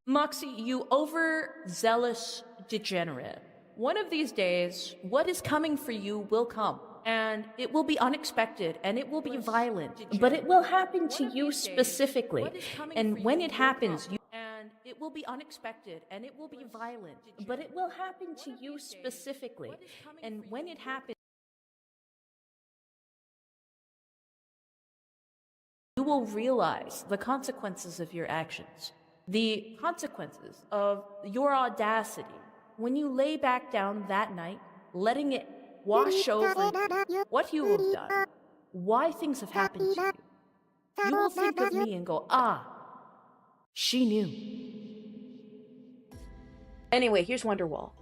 Moxie, you overzealous degenerate. One of these days, what is coming for you will come, and it will be unexpected, and it will be violent, but it will happen to you specifically. And when it happens, you and it will be unexpected, and it will be violent, but it will happen to you specifically. And when it happens, you will realize the consequences of your actions, the consequences of your audacity. When you lay back down that night, letting it wash over you, what you have done, why things have happened to you will think of me and go, ah, she knew. Anyway, here's Wonderwall.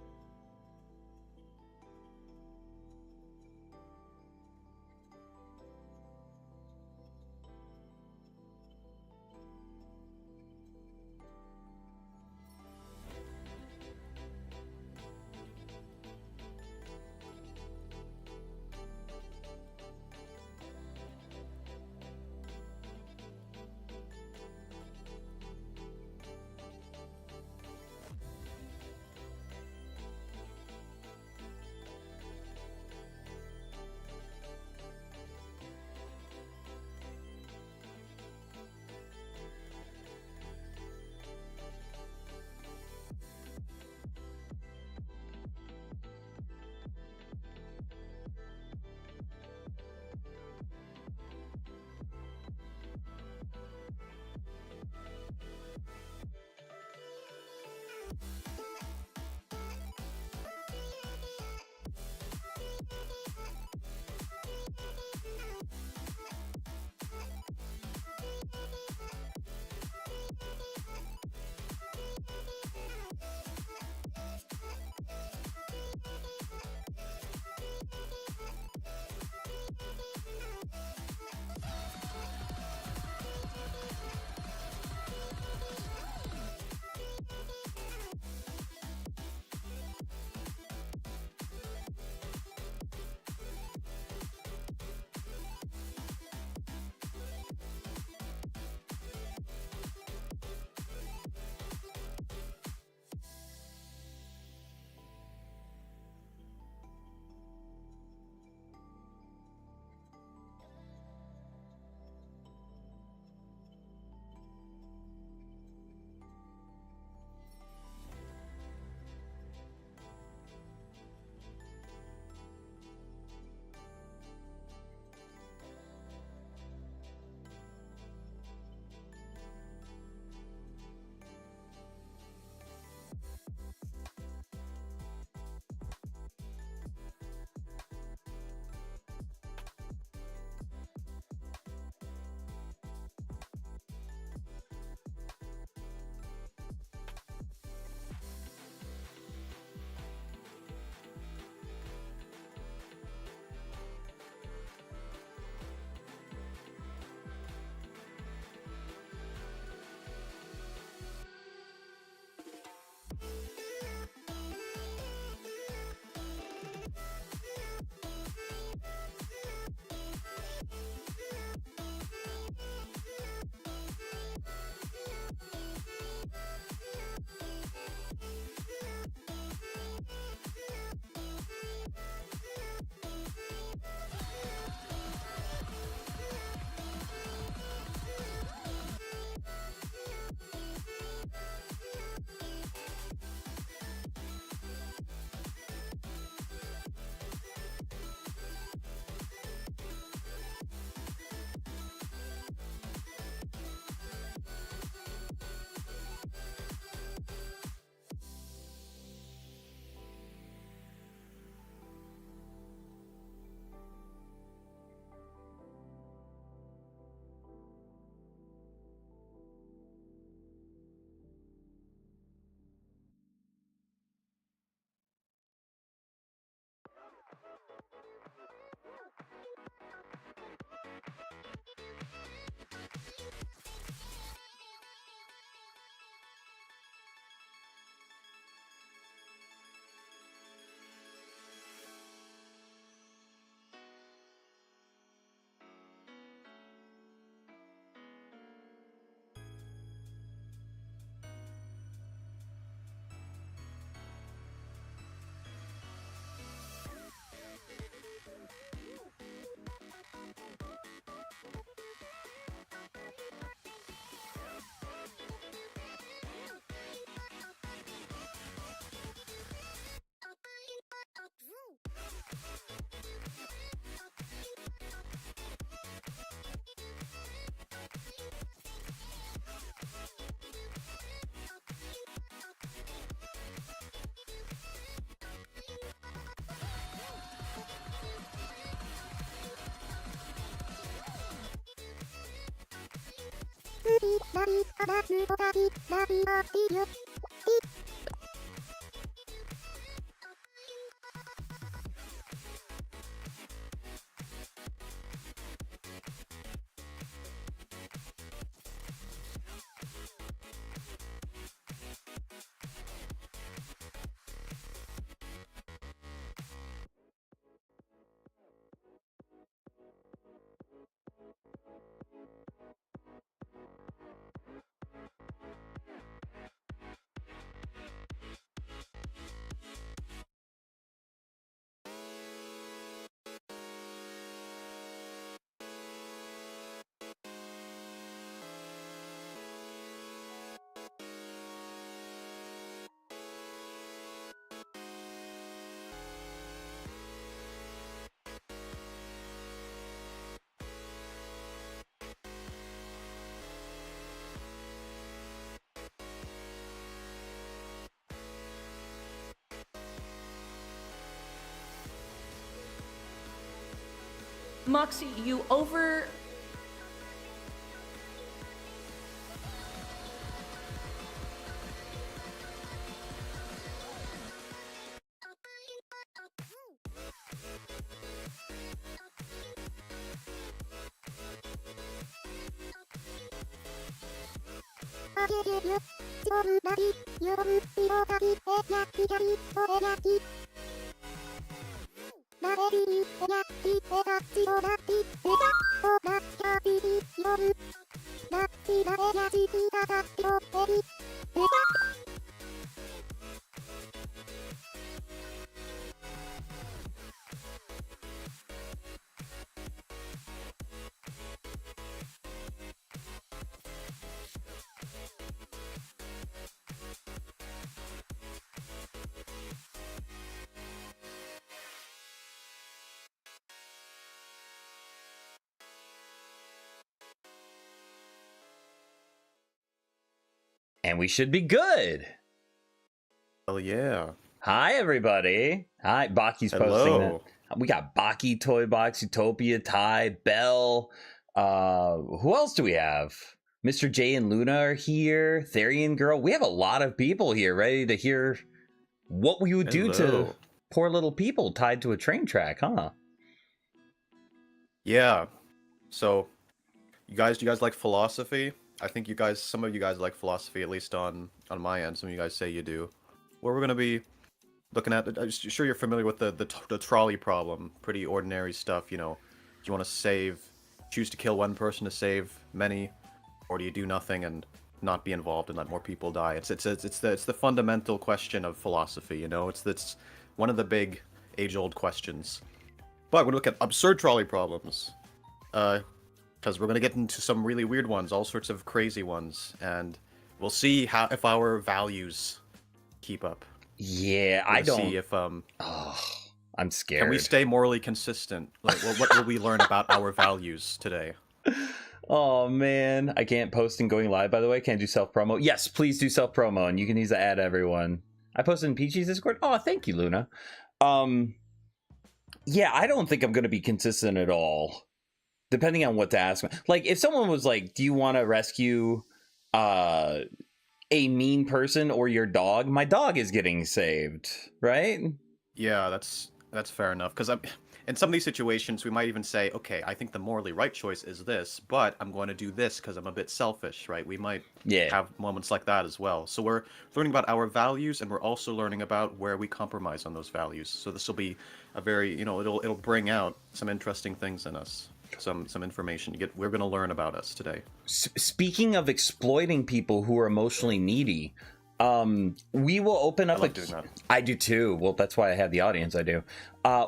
Moxie, you over... And we should be good. Hell yeah. Hi, everybody. Hi, Baki's posting that. We got Baki, Toy Box, Utopia, Ty, Bell. Who else do we have? Mr. J and Luna are here. Therian Girl. We have a lot of people here ready to hear what we would do to poor little people tied to a train track, huh? Yeah. So, you guys like philosophy? I think some of you guys like philosophy, at least on my end. Some of you guys say you do. Where we're going to be looking at, I'm sure you're familiar with the trolley problem. Pretty ordinary stuff, you know. Do you want to choose to kill one person to save many, or do you do nothing and not be involved and let more people die? It's the fundamental question of philosophy, you know. It's one of the big age-old questions. But we're going to look at absurd trolley problems. Because we're going to get into some really weird ones, all sorts of crazy ones, and we'll see if our values keep up. Yeah, I don't see if I'm scared. Can we stay morally consistent? Like, what will we learn about our values today? Oh man, I can't post and going live, by the way. Can't do self promo. Yes, please do self promo, and you can use the ad everyone. I posted in Peachy's Discord. Oh, thank you, Luna. Yeah, I don't think I'm going to be consistent at all. Depending on what to ask. Like, if someone was like, do you want to rescue a mean person or your dog? My dog is getting saved, right? Yeah, that's fair enough. Because in some of these situations, we might even say, okay, I think the morally right choice is this, but I'm going to do this because I'm a bit selfish, right? We might have moments like that as well. So we're learning about our values, and we're also learning about where we compromise on those values. So this will be a very, you know, it'll bring out some interesting things in us. Some information we're going to learn about us today. Speaking of exploiting people who are emotionally needy, we will open up doing that. I do too. Well, that's why I have the audience. I do.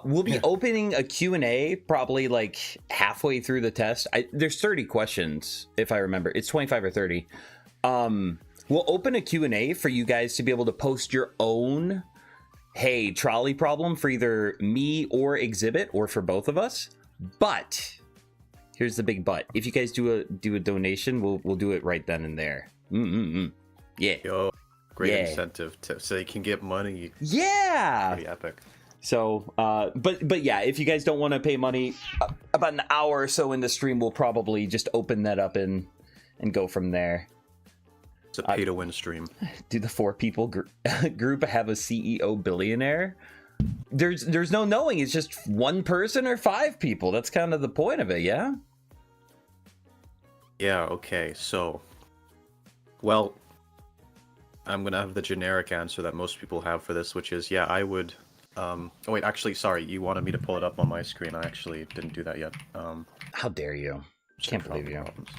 We'll be opening a Q&A probably like halfway through the test. There's 30 questions if I remember. It's 25 or 30. We'll open a Q&A for you guys to be able to post your own trolley problem for either me or Exhibit, or for both of us. But here's the big but. If you guys do a donation, we'll do it right then and there. Yeah. Yo, great incentive so you can get money. Yeah. Pretty epic. So, but yeah, if you guys don't want to pay money, about an hour or so in the stream, we'll probably just open that up and and go from there. It's a pay-to-win stream. Do the 4 people group have a CEO billionaire? There's no knowing. It's just 1 person or 5 people. That's kind of the point of it, yeah? Yeah, okay, so... Well, I'm gonna have the generic answer that most people have for this, which is, yeah, I would... Oh wait, actually, sorry, you wanted me to pull it up on my screen. I actually didn't do that yet. How dare you? Can't believe you. Problems.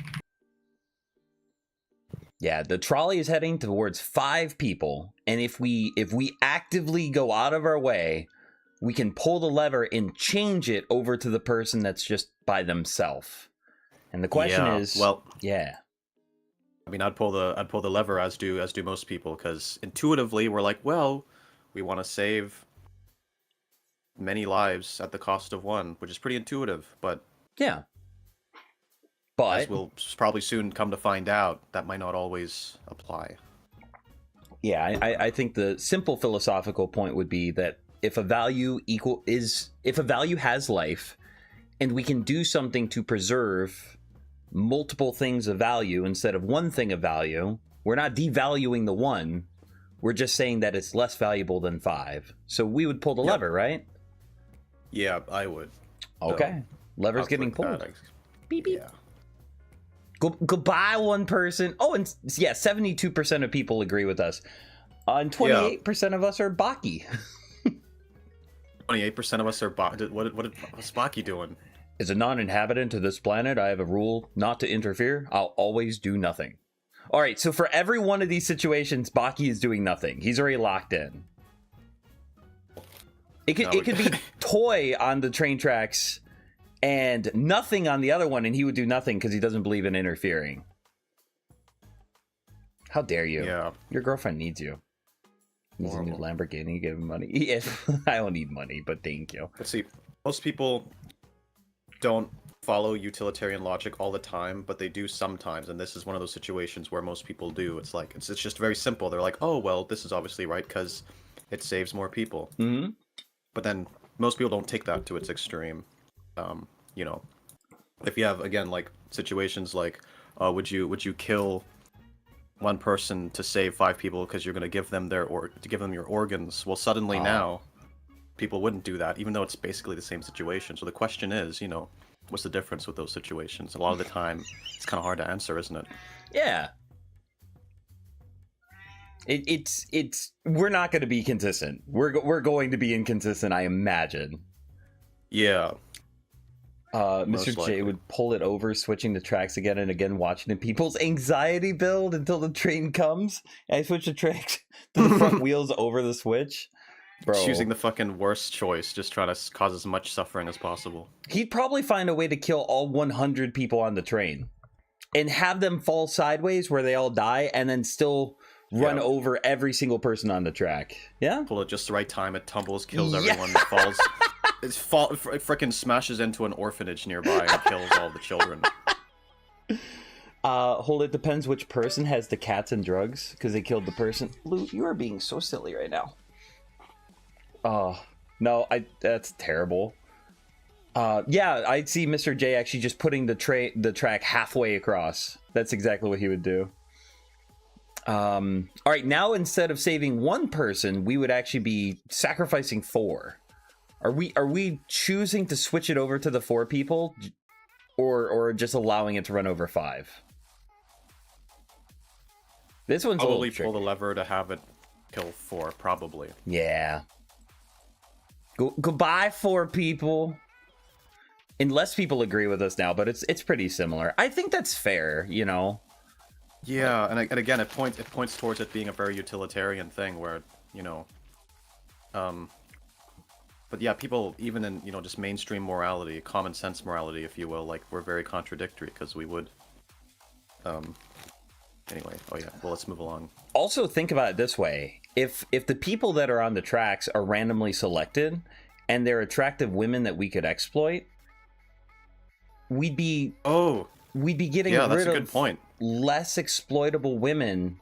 Yeah, the trolley is heading towards 5 people, and if we actively go out of our way, we can pull the lever and change it over to the person that's just by themselves. And the question is, well, yeah. I mean, I'd pull the lever as do most people, because intuitively we're like, well, we want to save many lives at the cost of 1, which is pretty intuitive, but Yeah. But as we'll probably soon come to find out, that might not always apply. yeah, I think the simple philosophical point would be that if a value has life, and we can do something to preserve multiple things of value instead of one thing of value, we're not devaluing the one. We're just saying that it's less valuable than 5. So we would pull the lever, right? Yeah, I would. Okay. Lever's I'll getting click pulled. that. Beep, beep. Yeah. Goodbye, 1 person. Oh, and yeah, 72% of people agree with us. And 28% of us are Baki. 28% of us are what's Baki doing? As a non-inhabitant of this planet, I have a rule not to interfere. I'll always do nothing. All right, so for every one of these situations, Baki is doing nothing. He's already locked in. It could be Toy on the train tracks and nothing on the other one, and he would do nothing because he doesn't believe in interfering. How dare you? Yeah. Your girlfriend needs you. Needs a new Lamborghini, give him money. Yes, I don't need money, but thank you. Let's see. Most people don't follow utilitarian logic all the time, but they do sometimes, and this is one of those situations where most people do. It's like, it's just very simple. They're like, oh, well, this is obviously right because it saves more people. Mm-hmm. But then most people don't take that to its extreme. You know, if you have, again, like situations like, would you kill 1 person to save 5 people because you're going to give them your organs? Well, suddenly now people wouldn't do that, even though it's basically the same situation. So the question is, you know, what's the difference with those situations? A lot of the time, it's kind of hard to answer, isn't it? Yeah. It's we're not going to be consistent. We're going to be inconsistent, I imagine. Yeah. Mr. J would pull it over, switching the tracks again and again, watching the people's anxiety build until the train comes. And I switch the tracks to the front wheels over the switch. Bro. Choosing the fucking worst choice, just trying to cause as much suffering as possible. He'd probably find a way to kill all 100 people on the train and have them fall sideways where they all die and then still run over every single person on the track. Yeah? Pull it just the right time, it tumbles, kills everyone, falls. It frickin' smashes into an orphanage nearby and kills all the children. Hold it, depends which person has the cats and drugs, because they killed the person. Lou, you are being so silly right now. Oh, no, that's terrible. Yeah, I'd see Mr. J actually just putting the track halfway across. That's exactly what he would do. All right, now instead of saving 1 person, we would actually be sacrificing 4. Are we choosing to switch it over to the 4 people, or just allowing it to run over 5? This one's probably pull the lever to have it kill 4, probably. Yeah. Goodbye, 4 people. Unless people agree with us now, but it's pretty similar. I think that's fair, you know. Yeah, and again, it points towards it being a very utilitarian thing, where, you know, but yeah, people, even in, you know, just mainstream morality, common sense morality, if you will, like, we're very contradictory, because we would, anyway, oh yeah, well, let's move along. Also, think about it this way. If the people that are on the tracks are randomly selected, and they're attractive women that we could exploit, we'd be getting yeah, that's rid a good of point. Less exploitable women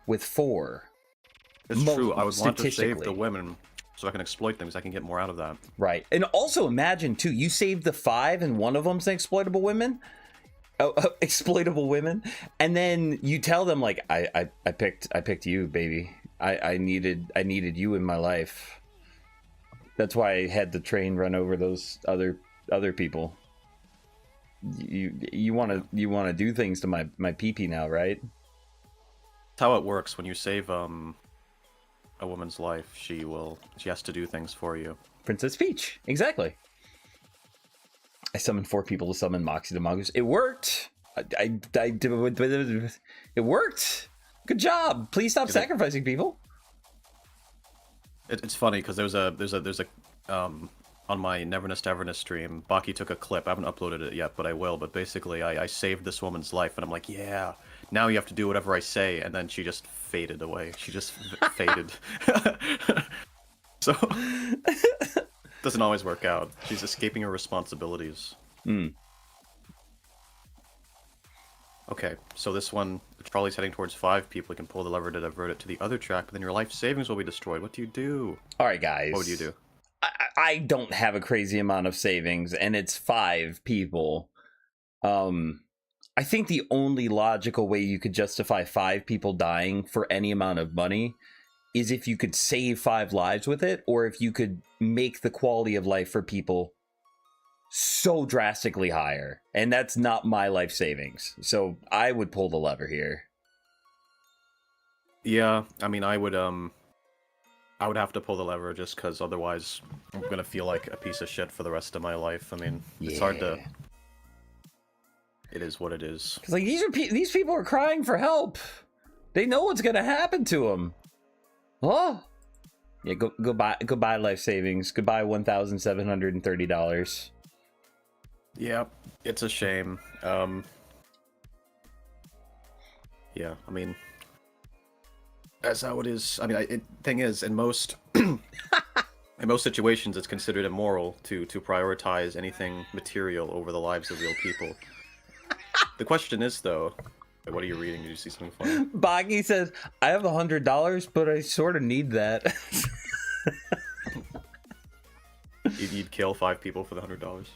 with 4. It's true, I would want to save the women so I can exploit them, because I can get more out of that. Right. And also imagine, too, you saved the 5 and one of them's an exploitable woman. exploitable women, and then you tell them like, I picked you, baby. I needed you in my life. That's why I had the train run over those other people. You want to do things to my pee-pee now, right? That's how it works. When you save a woman's life, she has to do things for you. Princess Peach, exactly. I summoned 4 people to summon Moxie the Mongoose. It worked. It worked. Good job. Please stop sacrificing people. It's funny because there's a on my Neverness Everness stream, Baki took a clip. I haven't uploaded it yet, but I will. But basically, I saved this woman's life, and I'm like, yeah, now you have to do whatever I say, and then she just faded away. She just faded. So doesn't always work out. She's escaping her responsibilities. Okay, so this one, the trolley's heading towards 5 people. You can pull the lever to divert it to the other track, but then your life savings will be destroyed. What do you do? All right, guys. What would you do? I don't have a crazy amount of savings, and it's 5 people. I think the only logical way you could justify 5 people dying for any amount of money is if you could save 5 lives with it, or if you could make the quality of life for people so drastically higher. And that's not my life savings. So I would pull the lever here. Yeah, I mean, I would have to pull the lever just because otherwise I'm gonna feel like a piece of shit for the rest of my life. I mean, it's hard to. It is what it is. Because like these people are crying for help. They know what's gonna happen to them. Oh, yeah. Goodbye life savings. Goodbye $1,730. Yeah, it's a shame. Yeah, I mean. That's how it is. I mean, thing is, in most in most situations, it's considered immoral to prioritize anything material over the lives of real people. The question is, though, what are you reading? Did you see something funny? Boggy says, "I have $100, but I sort of need that." You'd kill 5 people for the $100.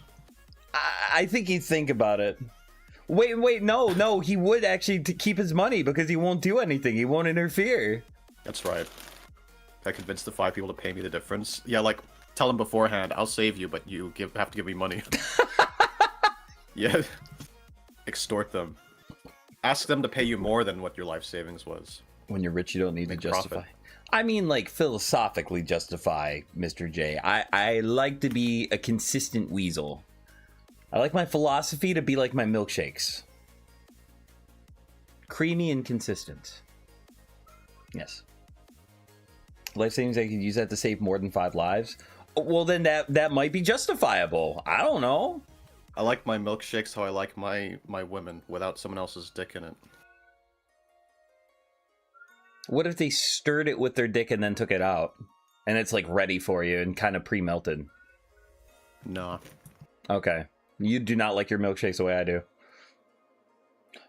I think he'd think about it. Wait, no, he would actually keep his money because he won't do anything. He won't interfere. That's right. I convinced the 5 people to pay me the difference. Yeah, like, tell them beforehand, I'll save you, but you have to give me money. Yeah. Extort them. Ask them to pay you more than what your life savings was. When you're rich, you don't need to justify. Profit. I mean, like, philosophically justify, Mr. J. I like to be a consistent weasel. I like my philosophy to be like my milkshakes. Creamy and consistent. Yes. Life savings, I could use that to save more than 5 lives. Well, then that might be justifiable. I don't know. I like my milkshakes how I like my women, without someone else's dick in it. What if they stirred it with their dick and then took it out? And it's like ready for you and kind of pre-melted. Nah. Okay. You do not like your milkshakes the way I do.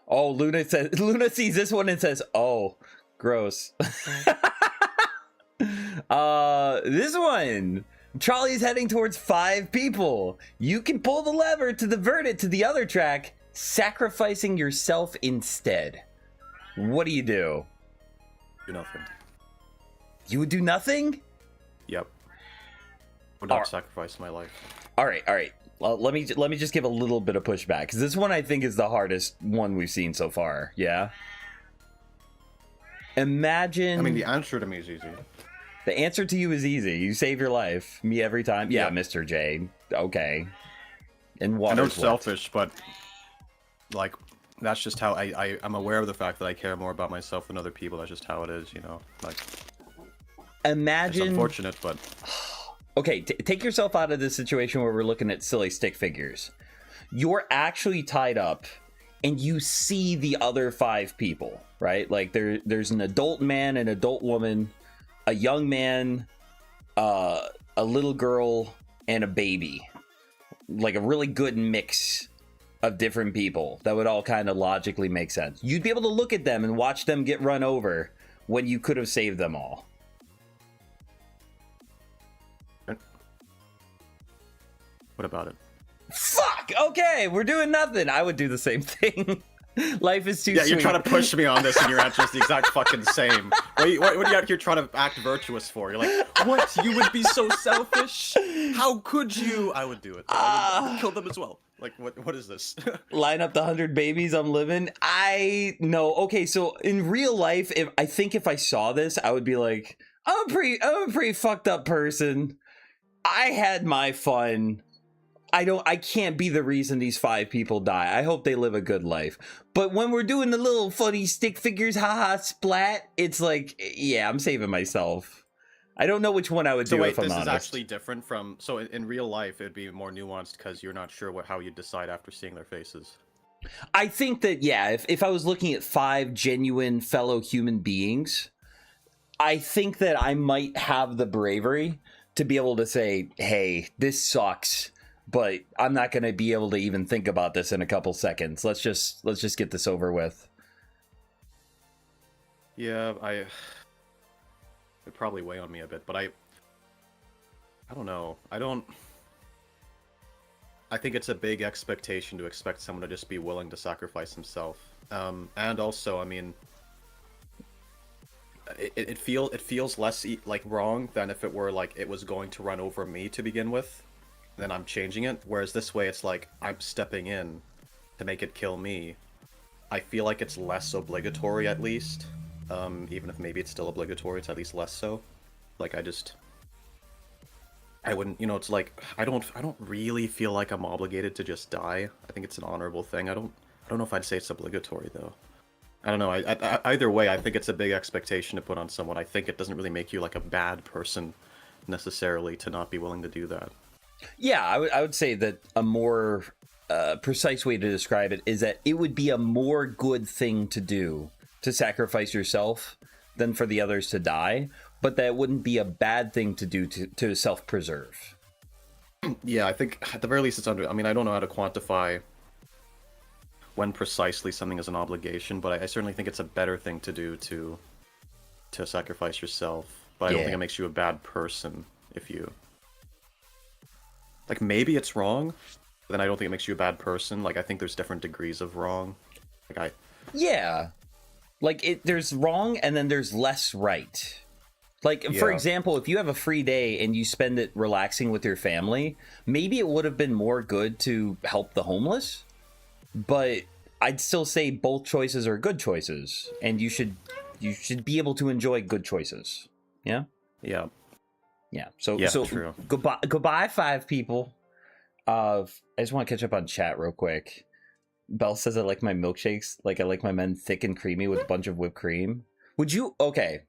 Oh, Luna sees this one and says, "Oh, gross." This one. Trolley's heading towards 5 people. You can pull the lever to divert it to the other track, sacrificing yourself instead. What do you do? Do nothing. You would do nothing? Yep. Would not sacrifice my life. All right. Well, let me just give a little bit of pushback, because this one I think is the hardest one we've seen so far. Yeah. Imagine. I mean, the answer to me is easy. The answer to you is easy. You save your life. Me every time. Yeah, Yep. Mr. J. Okay. And I water's know it's wet. selfish, but like that's just how I'm aware of the fact that I care more about myself than other people. That's just how it is, you know. Like, Imagine. it's unfortunate, but Okay, take yourself out of this situation where we're looking at silly stick figures. You're actually tied up, and you see the other 5 people, right? Like there's an adult man, an adult woman, a young man, a little girl, and a baby. Like a really good mix of different people that would all kind of logically make sense. You'd be able to look at them and watch them get run over when you could have saved them all. what about it? Fuck! fuck. Okay, we're doing nothing. I would do the same thing. Life is too Yeah, sweet. you're trying to push me on this, and your answer's the exact fucking same. What are you out here trying to act virtuous for? You're like, what? You would be so selfish? How could you? I would do it. I would kill them as well. Like, what is this? Line up the 100 babies I'm living. I know. Okay, so in real life, if I saw this, I would be like, I'm a pretty fucked up person. I had my fun. I can't be the reason these 5 people die. I hope they live a good life. But when we're doing the little funny stick figures, haha, splat, it's like, yeah, I'm saving myself. I don't know which one I would do if I'm honest. This is actually different from... So in real life, it'd be more nuanced because you're not sure how you decide after seeing their faces. I think that, yeah, if I was looking at 5 genuine fellow human beings, I think that I might have the bravery to be able to say, hey, this sucks, but I'm not going to be able to even think about this in a couple seconds. Let's just get this over with. Yeah, it'd probably weigh on me a bit, but I don't know. I think it's a big expectation to expect someone to just be willing to sacrifice himself. And also, I mean, it feels less like wrong than if it were like it was going to run over me to begin with. Then I'm changing it. Whereas this way, it's like I'm stepping in to make it kill me. I feel like it's less obligatory, at least. Even if maybe it's still obligatory, it's at least less so. Like I wouldn't, it's like I don't really feel like I'm obligated to just die. I think it's an honorable thing. I don't know if I'd say it's obligatory though. I don't know. Either way, I think it's a big expectation to put on someone. I think it doesn't really make you like a bad person necessarily to not be willing to do that. Yeah, I would say that a more precise way to describe it is that it would be a more good thing to do to sacrifice yourself than for the others to die, but that wouldn't be a bad thing to do to self-preserve. Yeah, I think at the very least it's under... I mean, I don't know how to quantify when precisely something is an obligation, but I certainly think it's a better thing to do to sacrifice yourself. But I don't think it makes you a bad person if you... Like, maybe it's wrong, but then I don't think it makes you a bad person. Like, I think there's different degrees of wrong. Yeah. Like, there's wrong, and then there's less right. Like, for example, if you have a free day and you spend it relaxing with your family, maybe it would have been more good to help the homeless, but I'd still say both choices are good choices, and you should be able to enjoy good choices. Yeah? Yeah. Yeah. So true. Goodbye, 5 people. I just want to catch up on chat real quick. Belle says I like my milkshakes, like I like my men thick and creamy with a bunch of whipped cream. Would you... Okay.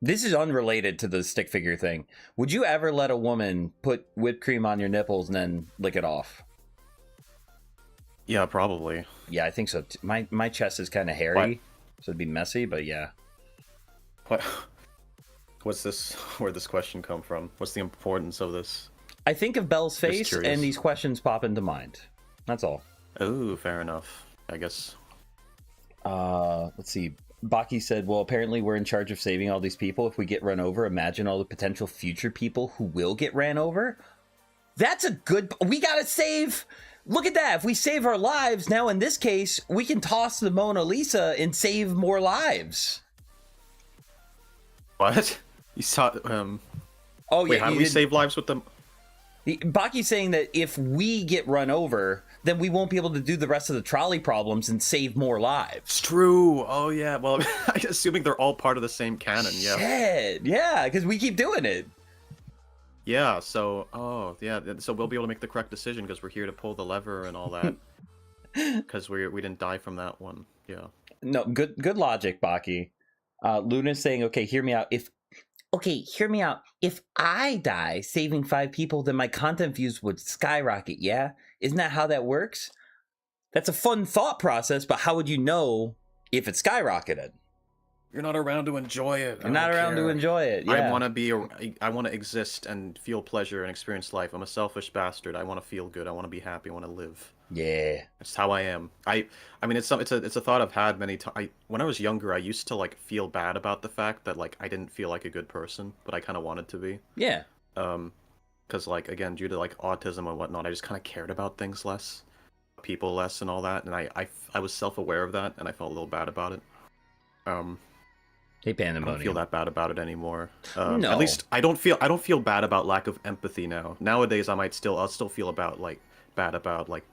This is unrelated to the stick figure thing. Would you ever let a woman put whipped cream on your nipples and then lick it off? Yeah, probably. Yeah, I think so. My chest is kind of hairy, so it'd be messy, but yeah. Where'd this question come from? What's the importance of this? I think of Belle's face and these questions pop into mind. That's all. Oh, fair enough. I guess. Let's see. Baki said, well, apparently we're in charge of saving all these people. If we get run over, imagine all the potential future people who will get ran over. That's a good... We gotta save... Look at that. If we save our lives, now in this case, we can toss the Mona Lisa and save more lives. What? You saw... Oh, wait, yeah. how do we save lives with them? Baki's saying that if we get run over, then we won't be able to do the rest of the trolley problems and save more lives. It's true. Oh, yeah. Well, assuming they're all part of the same canon, yeah. Shit. Yeah, because we keep doing it. Yeah, so... Oh, yeah. So we'll be able to make the correct decision because we're here to pull the lever and all that. Because we didn't die from that one. Yeah. No, good logic, Baki. Luna's saying, okay, hear me out. If I die saving 5 people, then my content views would skyrocket, yeah? Isn't that how that works? That's a fun thought process, but how would you know if it skyrocketed? You're not around to enjoy it. I'm not around to enjoy it, yeah. I want to exist and feel pleasure and experience life. I'm a selfish bastard. I want to feel good. I want to be happy. I want to live. Yeah. That's how I am. I mean, it's a thought I've had many times. When I was younger, I used to like feel bad about the fact that like I didn't feel like a good person, but I kind of wanted to be. Yeah. because like again, due to like autism and whatnot, I just kind of cared about things less, people less, and all that, and I was self-aware of that, and I felt a little bad about it. Hey, I don't feel Pandemonium. that bad about it anymore. No. At least I don't feel bad about lack of empathy now. Nowadays, I'll still feel bad about like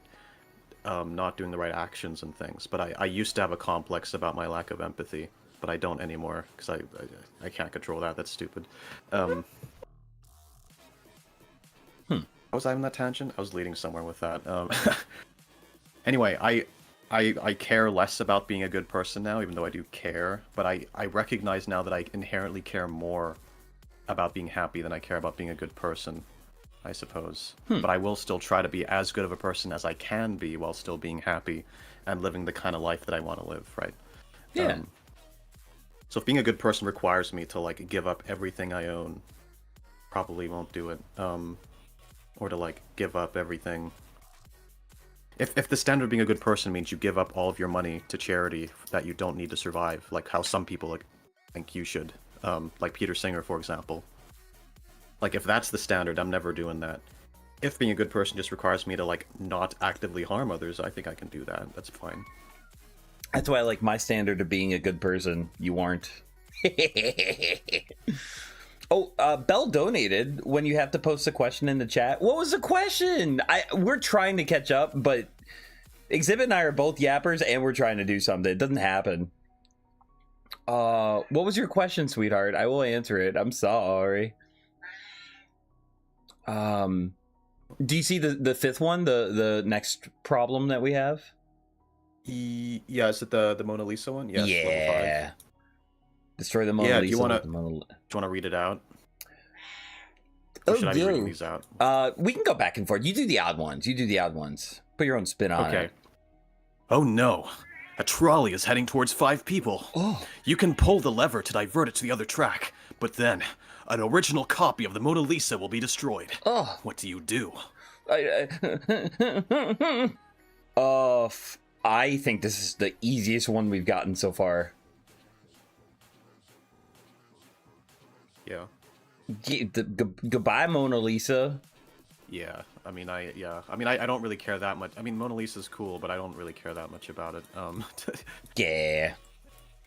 not doing the right actions and things. But I used to have a complex about my lack of empathy, but I don't anymore because I can't control that. That's stupid. Was I on that tangent? I was leading somewhere with that. Anyway, I care less about being a good person now, even though I do care. But I recognize now that I inherently care more about being happy than I care about being a good person, I suppose. But I will still try to be as good of a person as I can be while still being happy and living the kind of life that I want to live, right? Yeah. So if being a good person requires me to like give up everything I own, probably won't do it. Or to like give up everything. If the standard of being a good person means you give up all of your money to charity that you don't need to survive, like how some people like think you should, like Peter Singer, for example. Like if that's the standard, I'm never doing that. If being a good person just requires me to like not actively harm others, I think I can do that. That's fine. That's why I like my standard of being a good person. You aren't. Oh, Bell donated when you have to post a question in the chat. What was the question? We're trying to catch up, but Exhibit and I are both yappers, and we're trying to do something. It doesn't happen. What was your question, sweetheart? I will answer it. I'm sorry. Do you see the fifth one? The next problem that we have? Yeah, is it the Mona Lisa one? Yes, yeah. level 5. Destroy the Mona Lisa. Do you want to read it out? Or should I be reading these out? We can go back and forth. You do the odd ones. Put your own spin on it. Okay. Oh no. A trolley is heading towards 5 people. Oh. You can pull the lever to divert it to the other track, but then an original copy of the Mona Lisa will be destroyed. Oh. What do you do? I think this is the easiest one we've gotten so far. Yeah. Goodbye, Mona Lisa. Yeah. I don't really care that much. I mean, Mona Lisa's cool, but I don't really care that much about it. Yeah.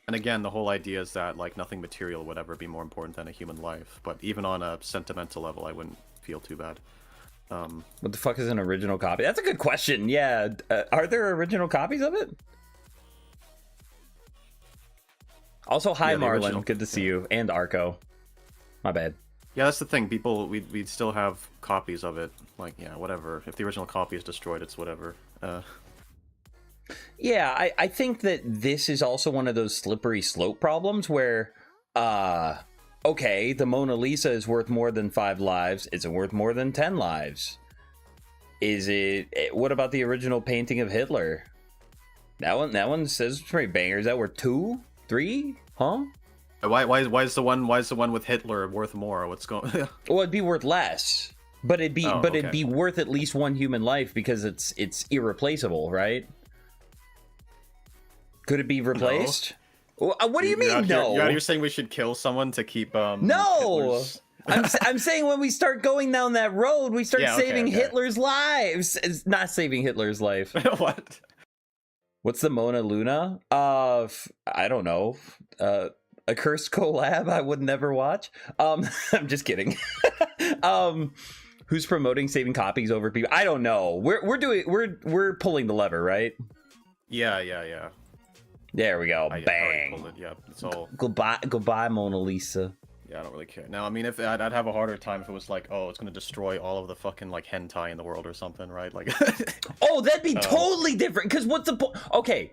And again, the whole idea is that like nothing material would ever be more important than a human life. But even on a sentimental level, I wouldn't feel too bad. What the fuck is an original copy? That's a good question. Yeah. Are there original copies of it? Also, hi, Yeah, Marlon. original. Good to see you. And Arco. My bad. Yeah, that's the thing. People, we'd still have copies of it. Like, yeah, whatever. If the original copy is destroyed, it's whatever. Yeah, I think that this is also one of those slippery slope problems where, okay, the Mona Lisa is worth more than 5 lives. Is it worth more than 10 lives? What about the original painting of Hitler? That one says pretty bangers. Is that worth 2, 3? Huh? Why is the one with Hitler worth more? What's going? Well, it'd be worth less, but it'd be worth at least 1 human life because it's irreplaceable, right? Could it be replaced? No. What do you mean? No, you're saying we should kill someone to keep no. Hitler's... I'm saying when we start going down that road, we start saving Hitler's lives. It's not saving Hitler's life. What? What's the Mona Luna? I don't know. A cursed collab I would never watch. I'm just kidding. Who's promoting saving copies over people? I don't know. We're pulling the lever, right? Yeah. There we go. I Bang. pulled it. Yeah, it's all. Goodbye, Mona Lisa. Yeah, I don't really care. Now, I mean, if I'd have a harder time if it was like, oh, it's gonna destroy all of the fucking like hentai in the world or something, right? Like. Oh, that'd be totally different. Because what's the point? Okay,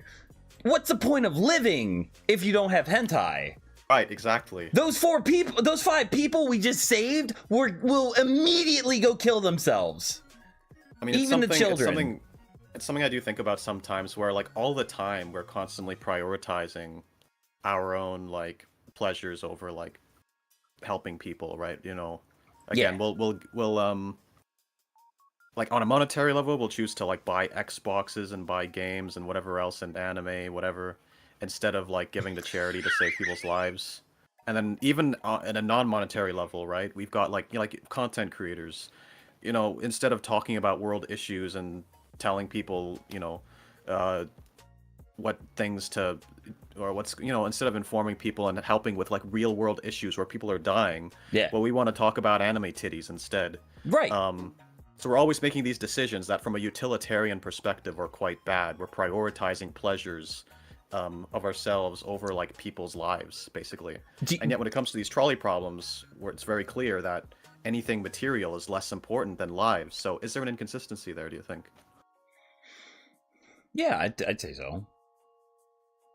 what's the point of living if you don't have hentai? Right, exactly. Those 5 people we just saved will immediately go kill themselves. I mean, even the children. It's something I do think about sometimes, where like all the time we're constantly prioritizing our own like pleasures over like helping people, right? You know, again, Yeah. we'll like on a monetary level, we'll choose to like buy Xboxes and buy games and whatever else and anime, whatever, instead of like giving to charity to save people's lives. And then even at a non-monetary level, right? We've got like like content creators. Instead of talking about world issues and telling people, uh, what things to, or what's, instead of informing people and helping with like real world issues where people are dying, Yeah. well, we want to talk about anime titties instead. Right. So we're always making these decisions that from a utilitarian perspective are quite bad. We're prioritizing pleasures of ourselves over like people's lives, basically. And yet when it comes to these trolley problems, where it's very clear that anything material is less important than lives. So is there an inconsistency there, do you think? Yeah, I'd say so.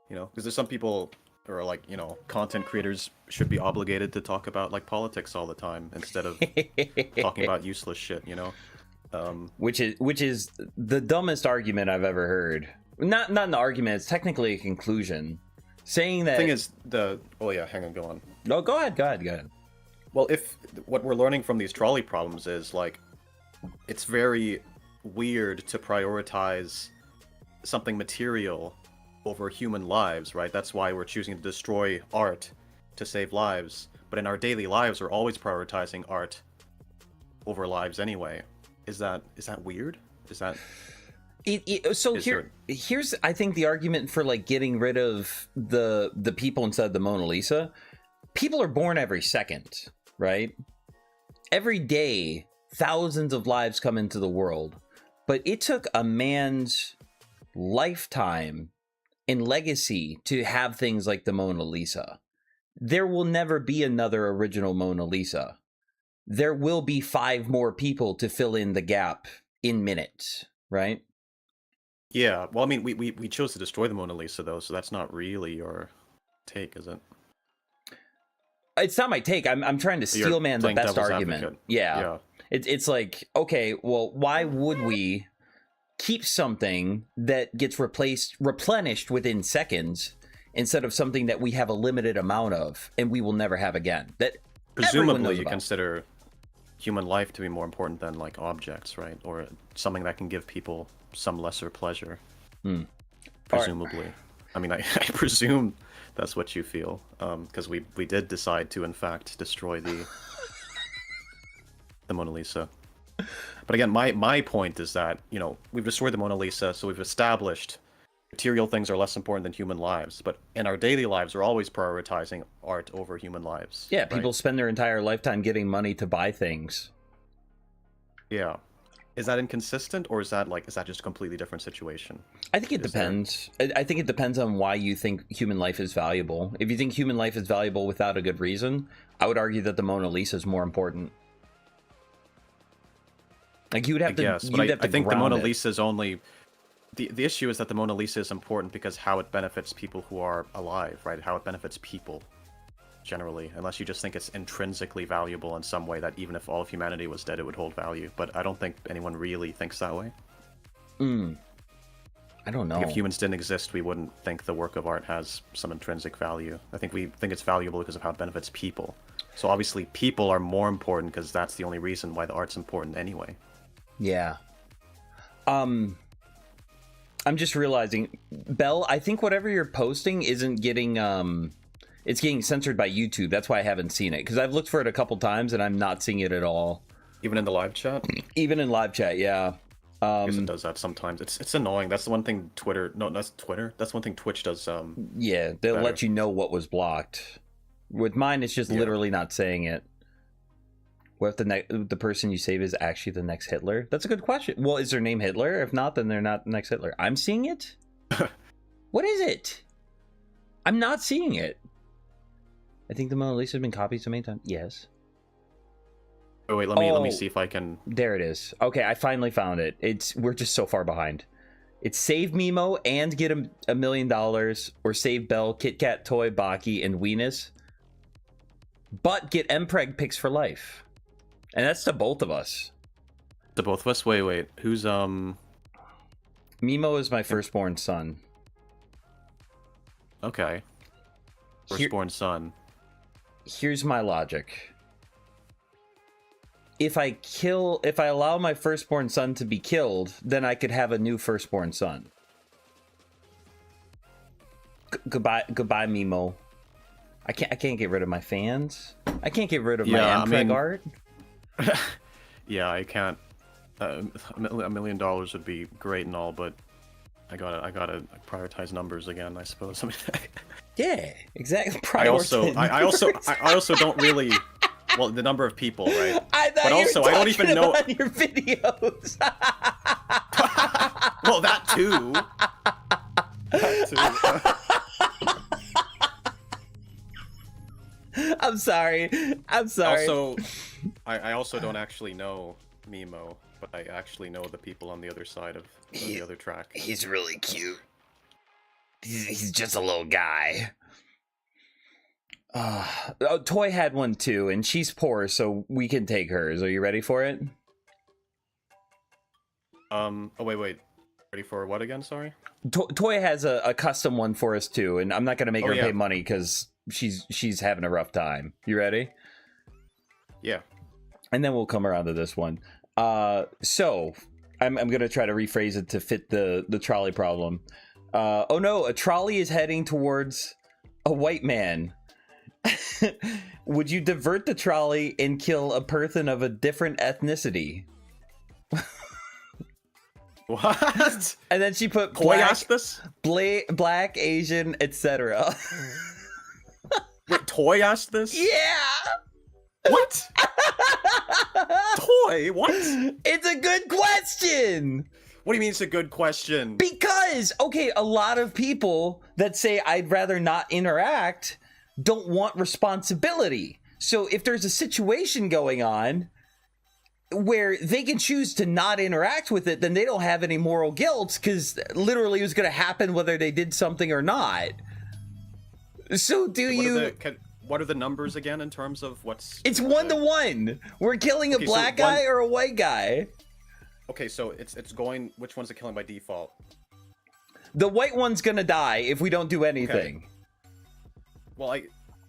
Because there's some people who are like, content creators should be obligated to talk about like politics all the time instead of talking about useless shit, Which is the dumbest argument I've ever heard. Not an argument, it's technically a conclusion. Saying that... The thing is, oh yeah, hang on, go on. No, go ahead. Well, if what we're learning from these trolley problems is like, it's very weird to prioritize something material over human lives, right? That's why we're choosing to destroy art to save lives. But in our daily lives, we're always prioritizing art over lives anyway. Is that weird? Is that... Here's I think the argument for like getting rid of the people inside the Mona Lisa. People are born every second, right? Every day, thousands of lives come into the world, but it took a man's lifetime and legacy to have things like the Mona Lisa. There will never be another original Mona Lisa. There will be 5 more people to fill in the gap in minutes, right? Yeah, well, I mean, we chose to destroy the Mona Lisa, though, so that's not really your take, is it? It's not my take. I'm trying to steel man the best argument. Advocate. Yeah. It's like, okay, well, why would we keep something that gets replenished within seconds instead of something that we have a limited amount of and we will never have again? That presumably you consider human life to be more important than like objects, right? Or something that can give people some lesser pleasure. Presumably. Right. I mean, I presume that's what you feel, because we did decide to, in fact, destroy the Mona Lisa. But again, my point is that, we've destroyed the Mona Lisa, so we've established material things are less important than human lives. But in our daily lives, we're always prioritizing art over human lives. Yeah, right? People spend their entire lifetime getting money to buy things. Yeah. Is that inconsistent, or is that just a completely different situation? I think it depends. I think it depends on why you think human life is valuable. If you think human life is valuable without a good reason, I would argue that the Mona Lisa is more important. Like you would have to. Yes, but I think the Mona Lisa is only. The issue is that the Mona Lisa is important because how it benefits people who are alive, right? How it benefits people, generally. Unless you just think it's intrinsically valuable in some way that even if all of humanity was dead, it would hold value. But I don't think anyone really thinks that way. I don't know. If humans didn't exist, we wouldn't think the work of art has some intrinsic value. I think we think it's valuable because of how it benefits people. So obviously people are more important because that's the only reason why the art's important anyway. Yeah. I'm just realizing, Bell, I think whatever you're posting isn't getting, it's getting censored by YouTube. That's why I haven't seen it. Because I've looked for it a couple times and I'm not seeing it at all. Even in the live chat? Even in live chat, yeah. I guess it does that sometimes. It's annoying. That's the one thing Twitter... No, that's Twitter. That's one thing Twitch does, yeah, they'll better. let you know what was blocked. With mine, it's just literally not saying it. What if the person you save is actually the next Hitler? That's a good question. Well, is their name Hitler? If not, then they're not the next Hitler. I'm seeing it? What is it? I'm not seeing it. I think the Mona Lisa has been copied so many times. Yes. Oh, wait, let me see if I can... There it is. Okay, I finally found it. We're just so far behind. It's save Mimo and get $1 million, or save Bell, Kit Kat, Toy, Baki, and Weenus. But get Mpreg picks for life. And that's to both of us. To both of us? Wait. Who's, Mimo is my firstborn son. Okay. Firstborn son. Here's my logic. If I allow my firstborn son to be killed, then I could have a new firstborn son. Goodbye, Mimo. I can't get rid of my fans. I can't get rid of my Yeah, I MPEG mean- art. Yeah, I can't. $1 million would be great and all, but I gotta prioritize numbers again, I suppose. Yeah, exactly. I also don't really. Well, the number of people, right? I thought But you were also, I don't even know. about your videos. Well, that too. That too. I'm sorry. Also, I also don't actually know Mimo, but I actually know the people on the other side of the other track. He's really cute. He's just a little guy. Toy had one too, and she's poor, so we can take hers. Are you ready for it? Oh wait. Ready for what again? Sorry. Toy has a custom one for us too, and I'm not gonna make her yeah. pay money because she's having a rough time. You ready? Yeah. And then we'll come around to this one. So I'm gonna try to rephrase it to fit the trolley problem. Oh no, a trolley is heading towards a white man. Would you divert the trolley and kill a person of a different ethnicity? What? And then she put Toy asked this? black, Asian, etc. Wait, Toy asked this? Yeah. What? Toy? What? It's a good question. What do you mean it's a good question? Because, okay, a lot of people that say I'd rather not interact don't want responsibility. So if there's a situation going on where they can choose to not interact with it, then they don't have any moral guilt because literally it was going to happen whether they did something or not. So What are the numbers again in terms of what's... It's 1-to-1. We're killing a black guy or a white guy. Okay, so it's going... Which one's it killing by default? The white one's gonna die if we don't do anything. Okay. Well,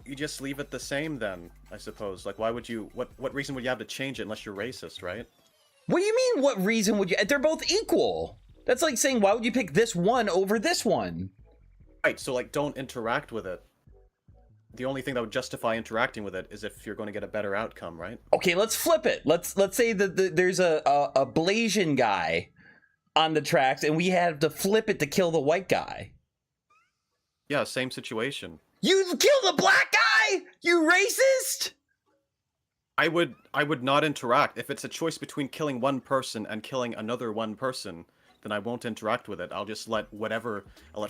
you just leave it the same then, I suppose. Like, why would you... What reason would you have to change it unless you're racist, right? What do you mean, what reason would you... They're both equal. That's like saying, why would you pick this one over this one? Right, so, like, don't interact with it. The only thing that would justify interacting with it is if you're going to get a better outcome, right? Okay, let's flip it. Let's say that there's a Blasian guy on the tracks, and we have to flip it to kill the white guy. Yeah, same situation. You killed the black guy? You racist? I would not interact. If it's a choice between killing one person and killing another one person, then I won't interact with it. I'll just let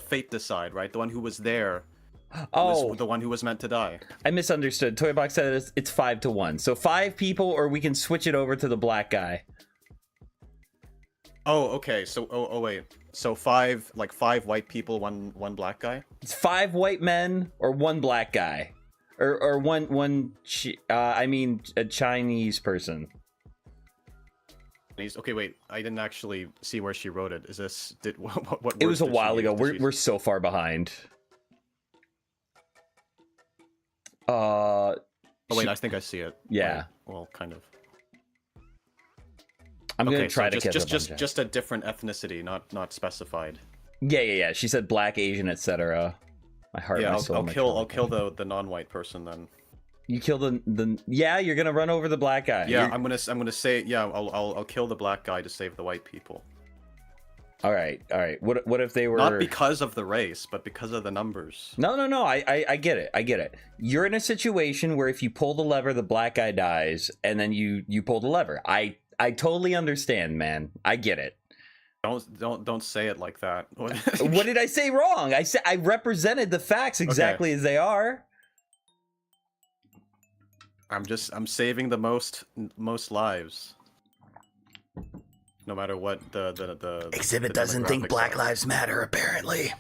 fate decide, right? The one who was there was the one who was meant to die. I misunderstood. Toybox said it's 5-to-1. So 5 people, or we can switch it over to the black guy. Oh, okay. So, wait. So 5 white people, one black guy? It's 5 white men or 1 black guy. Or a Chinese person. Okay, wait. I didn't actually see where she wrote it. Is this... What It was a words did while she ago. use? We're so far behind. Oh, wait, I think I see it. Yeah. Right. Well, kind of. I'm Okay, gonna try so to catch up on just a different ethnicity, not specified. Yeah. She said black, Asian, etc. My heart, Yeah, my soul. I'll kill the non-white person then. You kill the yeah. You're gonna run over the black guy. Yeah, I'm gonna say yeah. I'll kill the black guy to save the white people. All right. What if they were Not because of the race, but because of the numbers? No. I get it. You're in a situation where if you pull the lever, the black guy dies, and then you pull the lever. I totally understand, man. I get it. Don't say it like that. What did I say wrong? I represented the facts exactly as they are. I'm saving the most lives. No matter what the Exhibit the doesn't think demographics Black are. Lives Matter, apparently.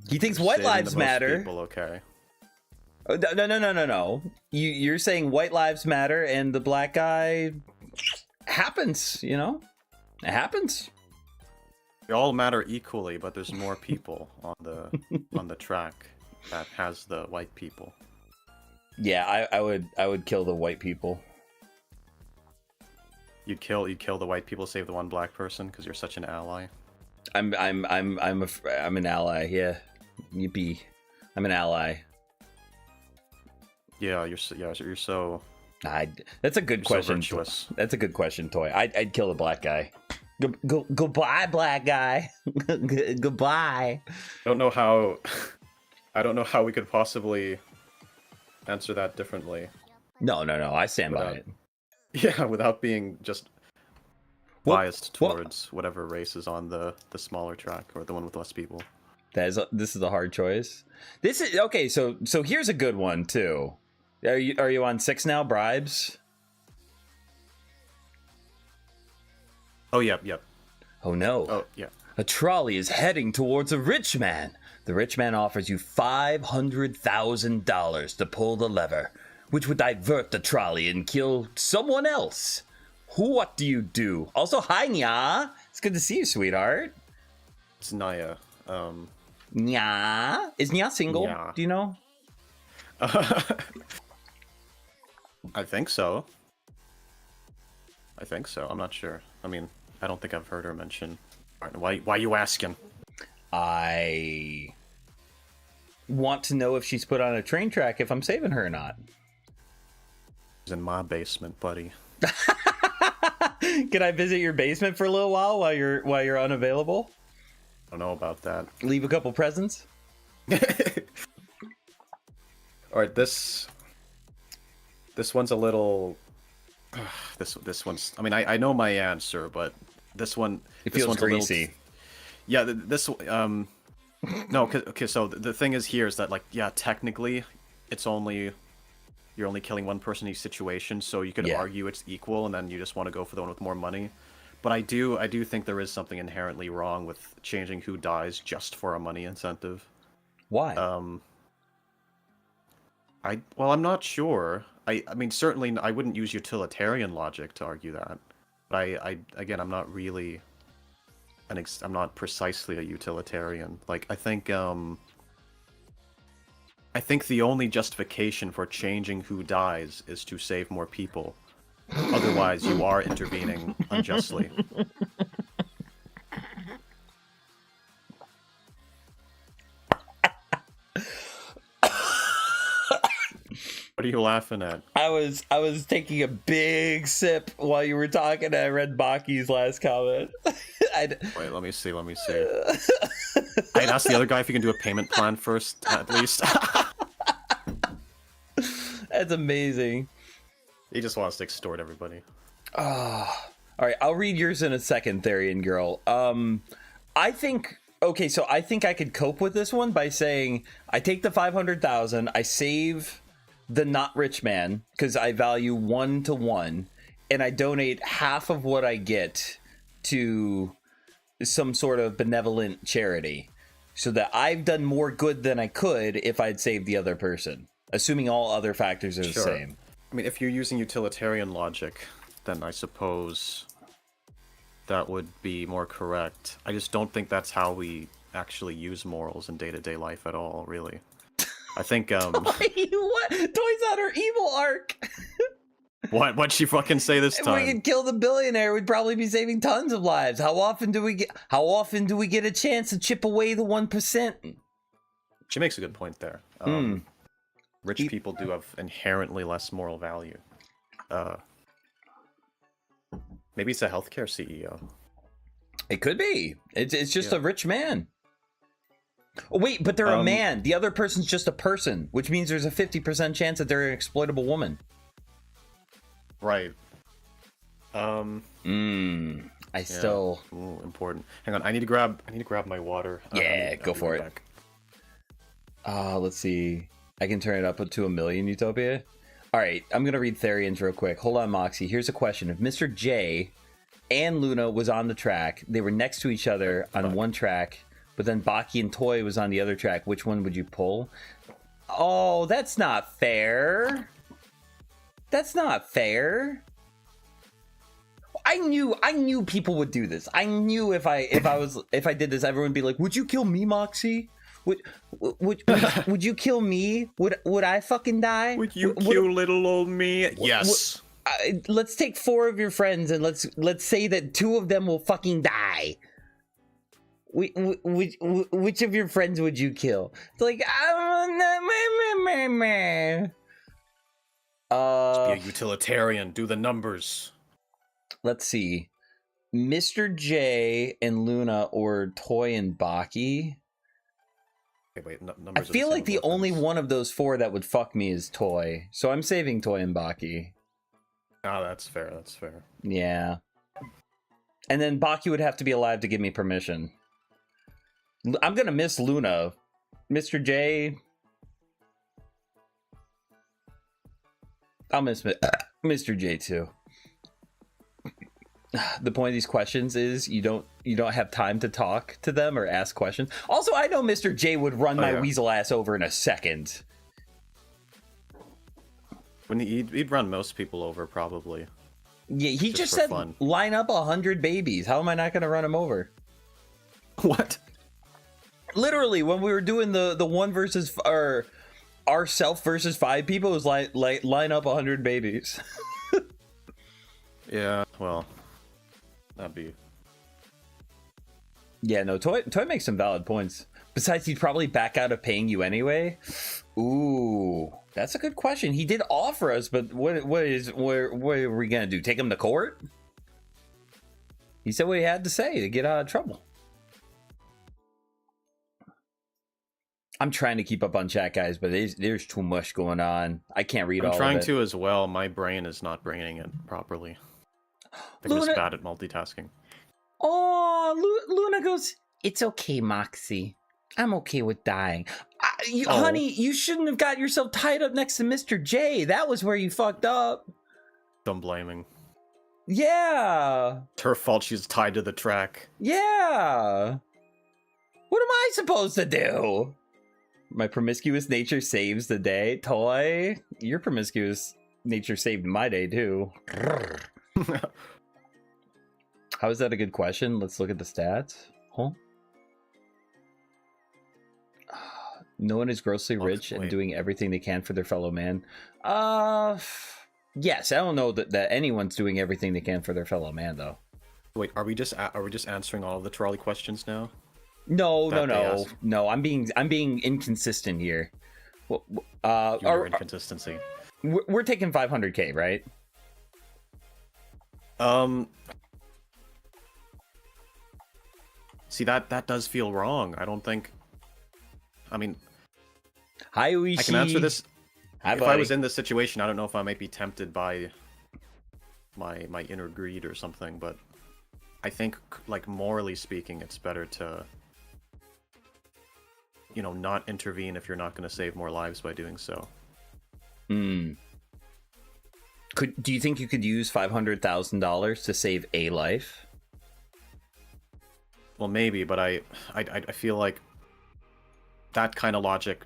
He thinks white Saving the lives most matter. People, okay. Oh, no. You're saying white lives matter, and the black guy happens. You know, it happens. They all matter equally, but there's more people on the track that has the white people. Yeah, I would kill the white people. You'd kill the white people, save the one black person because you're such an ally. I'm an ally. Yeah, yippee. I'm an ally. Yeah, you're so. That's a good question. So virtuous. That's a good question, Toy. I'd kill the black guy. Goodbye, black guy. Goodbye. I don't know how we could possibly answer that differently. No. I stand by it. Yeah, without being just biased towards whatever race is on the smaller track or the one with less people. This is a hard choice. This is okay. So here's a good one too. Are you on 6 now? Bribes. Oh yep. Oh no. Oh yeah. A trolley is heading towards a rich man. The rich man offers you $500,000 to pull the lever, which would divert the trolley and kill someone else. What do you do? Also, hi Nya. It's good to see you, sweetheart. It's Naya. Nya. Is Nya single? Nya. Do you know? I think so. I'm not sure. I mean, I don't think I've heard her mention. Why are you asking? I want to know if she's put on a train track if I'm saving her or not. She's in my basement, buddy. Can I visit your basement for a little while you're unavailable? I don't know about that. Leave a couple presents? Alright, this one's a little... This one's... I mean, I know my answer, but this one... It feels greasy. Yeah, this... No, okay, so the thing is here is that, like, yeah, technically, you're only killing one person in each situation, so you could argue it's equal, and then you just want to go for the one with more money. But I do think there is something inherently wrong with changing who dies just for a money incentive. Why? I'm not sure. I mean, certainly I wouldn't use utilitarian logic to argue that. But again, I'm not really I'm not precisely a utilitarian. Like, I think the only justification for changing who dies is to save more people. Otherwise, you are intervening unjustly. What are you laughing at? I was taking a big sip while you were talking. I read Baki's last comment. Wait, let me see. I'd ask the other guy if he can do a payment plan first, at least. That's amazing. He just wants to extort everybody. All right, I'll read yours in a second, Therian girl. I think I could cope with this one by saying I take the 500,000, I save the not rich man because I value 1 to 1, and I donate half of what I get to some sort of benevolent charity, so that I've done more good than I could if I'd saved the other person, assuming all other factors are the same. I mean, if you're using utilitarian logic, then I suppose that would be more correct. I just don't think that's how we actually use morals in day-to-day life at all, really. I think, What? Toy's on her evil arc! What'd she fucking say this time? If we could kill the billionaire, we'd probably be saving tons of lives. How often do we get a chance to chip away the 1%? She makes a good point there. Rich people do have inherently less moral value. Maybe it's a healthcare CEO. It could be. It's just a rich man. Oh, wait, but they're a man. The other person's just a person, which means there's a 50% chance that they're an exploitable woman. Right. Still... Ooh, important. Hang on, I need to grab my water. Yeah, go for it. Let's see. I can turn it up to 1 million, Utopia. All right, I'm going to read Therian's real quick. Hold on, Moxie. Here's a question. If Mr. J and Luna was on the track, they were next to each other on one track, but then Baki and Toy was on the other track, which one would you pull? Oh, that's not fair. That's not fair. I knew people would do this. I knew if I did this, everyone would be like, "Would you kill me, Moxie? Would you kill me? Would I fucking die? Would you kill little old me?" Yes. Let's take 4 of your friends and let's say that 2 of them will fucking die. which of your friends would you kill? It's like, Just be a utilitarian. Do the numbers. let's see. Mr. J and Luna or Toy and Baki. Okay, wait. I Numbers. feel like the only one. one of those four that would fuck me is Toy. So I'm saving Toy and Baki. Ah, that's fair. That's fair. Yeah. And then Baki would have to be alive to give me permission. I'm gonna miss Luna. Mr. J. I'll miss Mr. J too. The point of these questions is you don't have time to talk to them or ask questions. Also, I know Mr. J would run my weasel ass over in a second. When he'd run most people over, probably. Yeah, he just said fun. line up 100 babies. How am I not gonna run him over? What? Literally, when we were doing the one versus or ourself versus 5 people, it was like line up 100 babies. Yeah. Well, that'd be. Yeah, no, Toy makes some valid points. Besides, he'd probably back out of paying you anyway. Ooh, that's a good question. He did offer us, but what are we gonna do? Take him to court? He said what he had to say to get out of trouble. I'm trying to keep up on chat, guys, but there's too much going on. I can't read all of it. I'm trying to as well. My brain is not bringing it properly. I'm just bad at multitasking. Oh, Luna goes, it's okay, Moxie. I'm okay with dying. Honey, you shouldn't have got yourself tied up next to Mr. J. That was where you fucked up. Dumb blaming. Yeah. It's her fault she's tied to the track. Yeah. What am I supposed to do? My promiscuous nature saves the day. Toy, your promiscuous nature saved my day, too. How is that a good question? Let's look at the stats. Huh? No one is grossly rich and doing everything they can for their fellow man. Yes, I don't know that anyone's doing everything they can for their fellow man, though. Wait, are we just answering all of the trolley questions now? No. I'm being inconsistent here. Your inconsistency. We're taking 500K, right? See, that does feel wrong. I don't think. I mean, Hi, Uishi. I can answer this. Hi, if buddy. I was in this situation, I don't know if I might be tempted by my inner greed or something, but I think, like, morally speaking, it's better to, not intervene if you're not going to save more lives by doing so. Do you think you could use $500,000 to save a life? Well, maybe, but I feel like that kind of logic,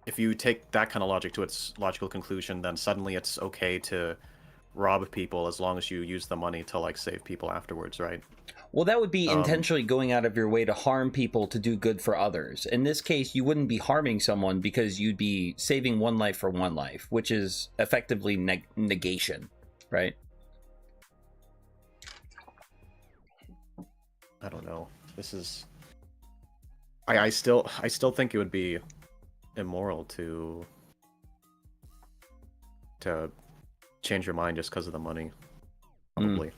if you take that kind of logic to its logical conclusion, then suddenly it's okay to rob people as long as you use the money to, like, save people afterwards, right? Well, that would be intentionally going out of your way to harm people to do good for others. In this case, you wouldn't be harming someone because you'd be saving one life for one life, which is effectively negation, right? I don't know. This is. I still think it would be immoral to change your mind just because of the money. Probably.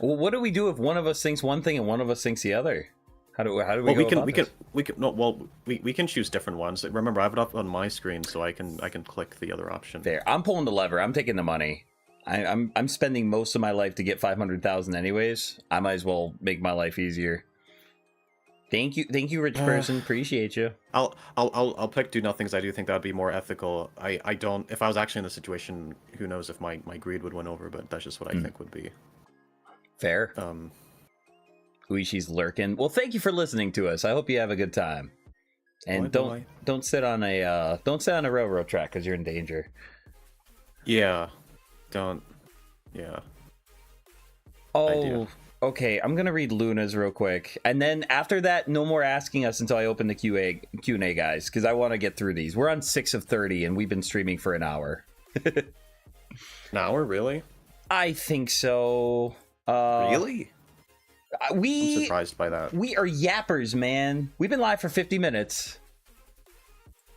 Well, what do we do if one of us thinks one thing and one of us thinks the other? How do we go about this? We can choose different ones. Remember, I have it up on my screen, so I can click the other option. There, I'm pulling the lever. I'm taking the money. I'm spending most of my life to get 500,000 anyways. I might as well make my life easier. Thank you, rich person. Appreciate you. I'll pick do nothings. I do think that would be more ethical. I don't. If I was actually in the situation, who knows if my greed would win over? But that's just what I think would be fair. Uishi's lurking. Well, thank you for listening to us. I hope you have a good time. And don't sit on a railroad track because you're in danger. Yeah. Don't. Yeah. Oh. Okay, I'm gonna read Luna's real quick, and then after that, no more asking us until I open the Q&A, guys, because I want to get through these. We're on 6 of 30, and we've been streaming for an hour. An hour, really? I think so. Really? I'm We surprised by that. we are yappers, man. We've been live for 50 minutes.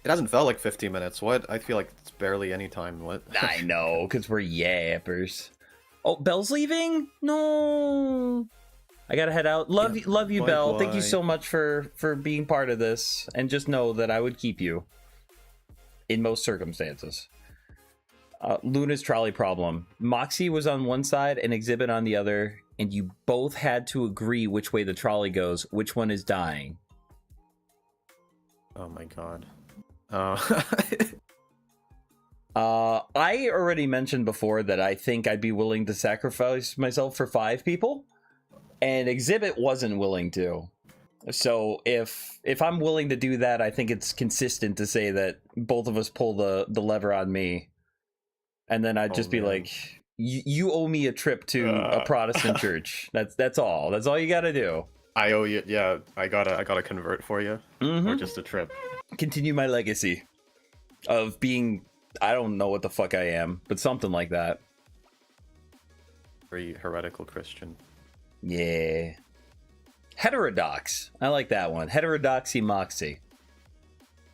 It hasn't felt like 50 minutes. What? I feel like it's barely any time. What? I know, because we're yappers. Oh, Belle's leaving? No. I gotta head out. Love you, bye Belle. Thank you bye. so much for being part of this. And just know that I would keep you in most circumstances. Luna's trolley problem. Moxie was on one side and Exhibit on the other, and you both had to agree which way the trolley goes, which one is dying. Oh my god. I already mentioned before that I think I'd be willing to sacrifice myself for 5 people, and Exhibit wasn't willing to. So if I'm willing to do that, I think it's consistent to say that both of us pull the lever on me, and then I'd just be like, you owe me a trip to a Protestant church. That's all. That's all you got to do. I owe you. Yeah, I gotta convert for you, or just a trip. Continue my legacy of being, I don't know what the fuck I am, but something like that. Very heretical Christian. Yeah. Heterodox. I like that one. Heterodoxy moxie.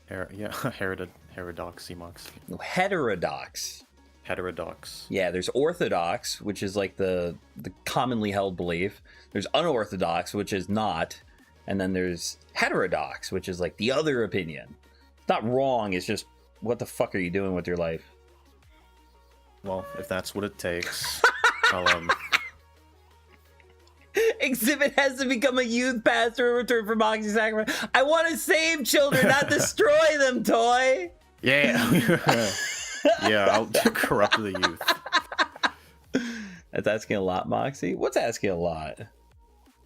Heterodoxy moxie. No, heterodox. Heterodox. Yeah, there's orthodox, which is like the commonly held belief. There's unorthodox, which is not. And then there's heterodox, which is like the other opinion. It's not wrong, it's just, what the fuck are you doing with your life? Well, if that's what it takes, I'll Exhibit has to become a youth pastor in return for Moxie sacrifice. I want to save children, not destroy them, Toy. Yeah. Yeah, I'll corrupt the youth. That's asking a lot, Moxie. What's asking a lot?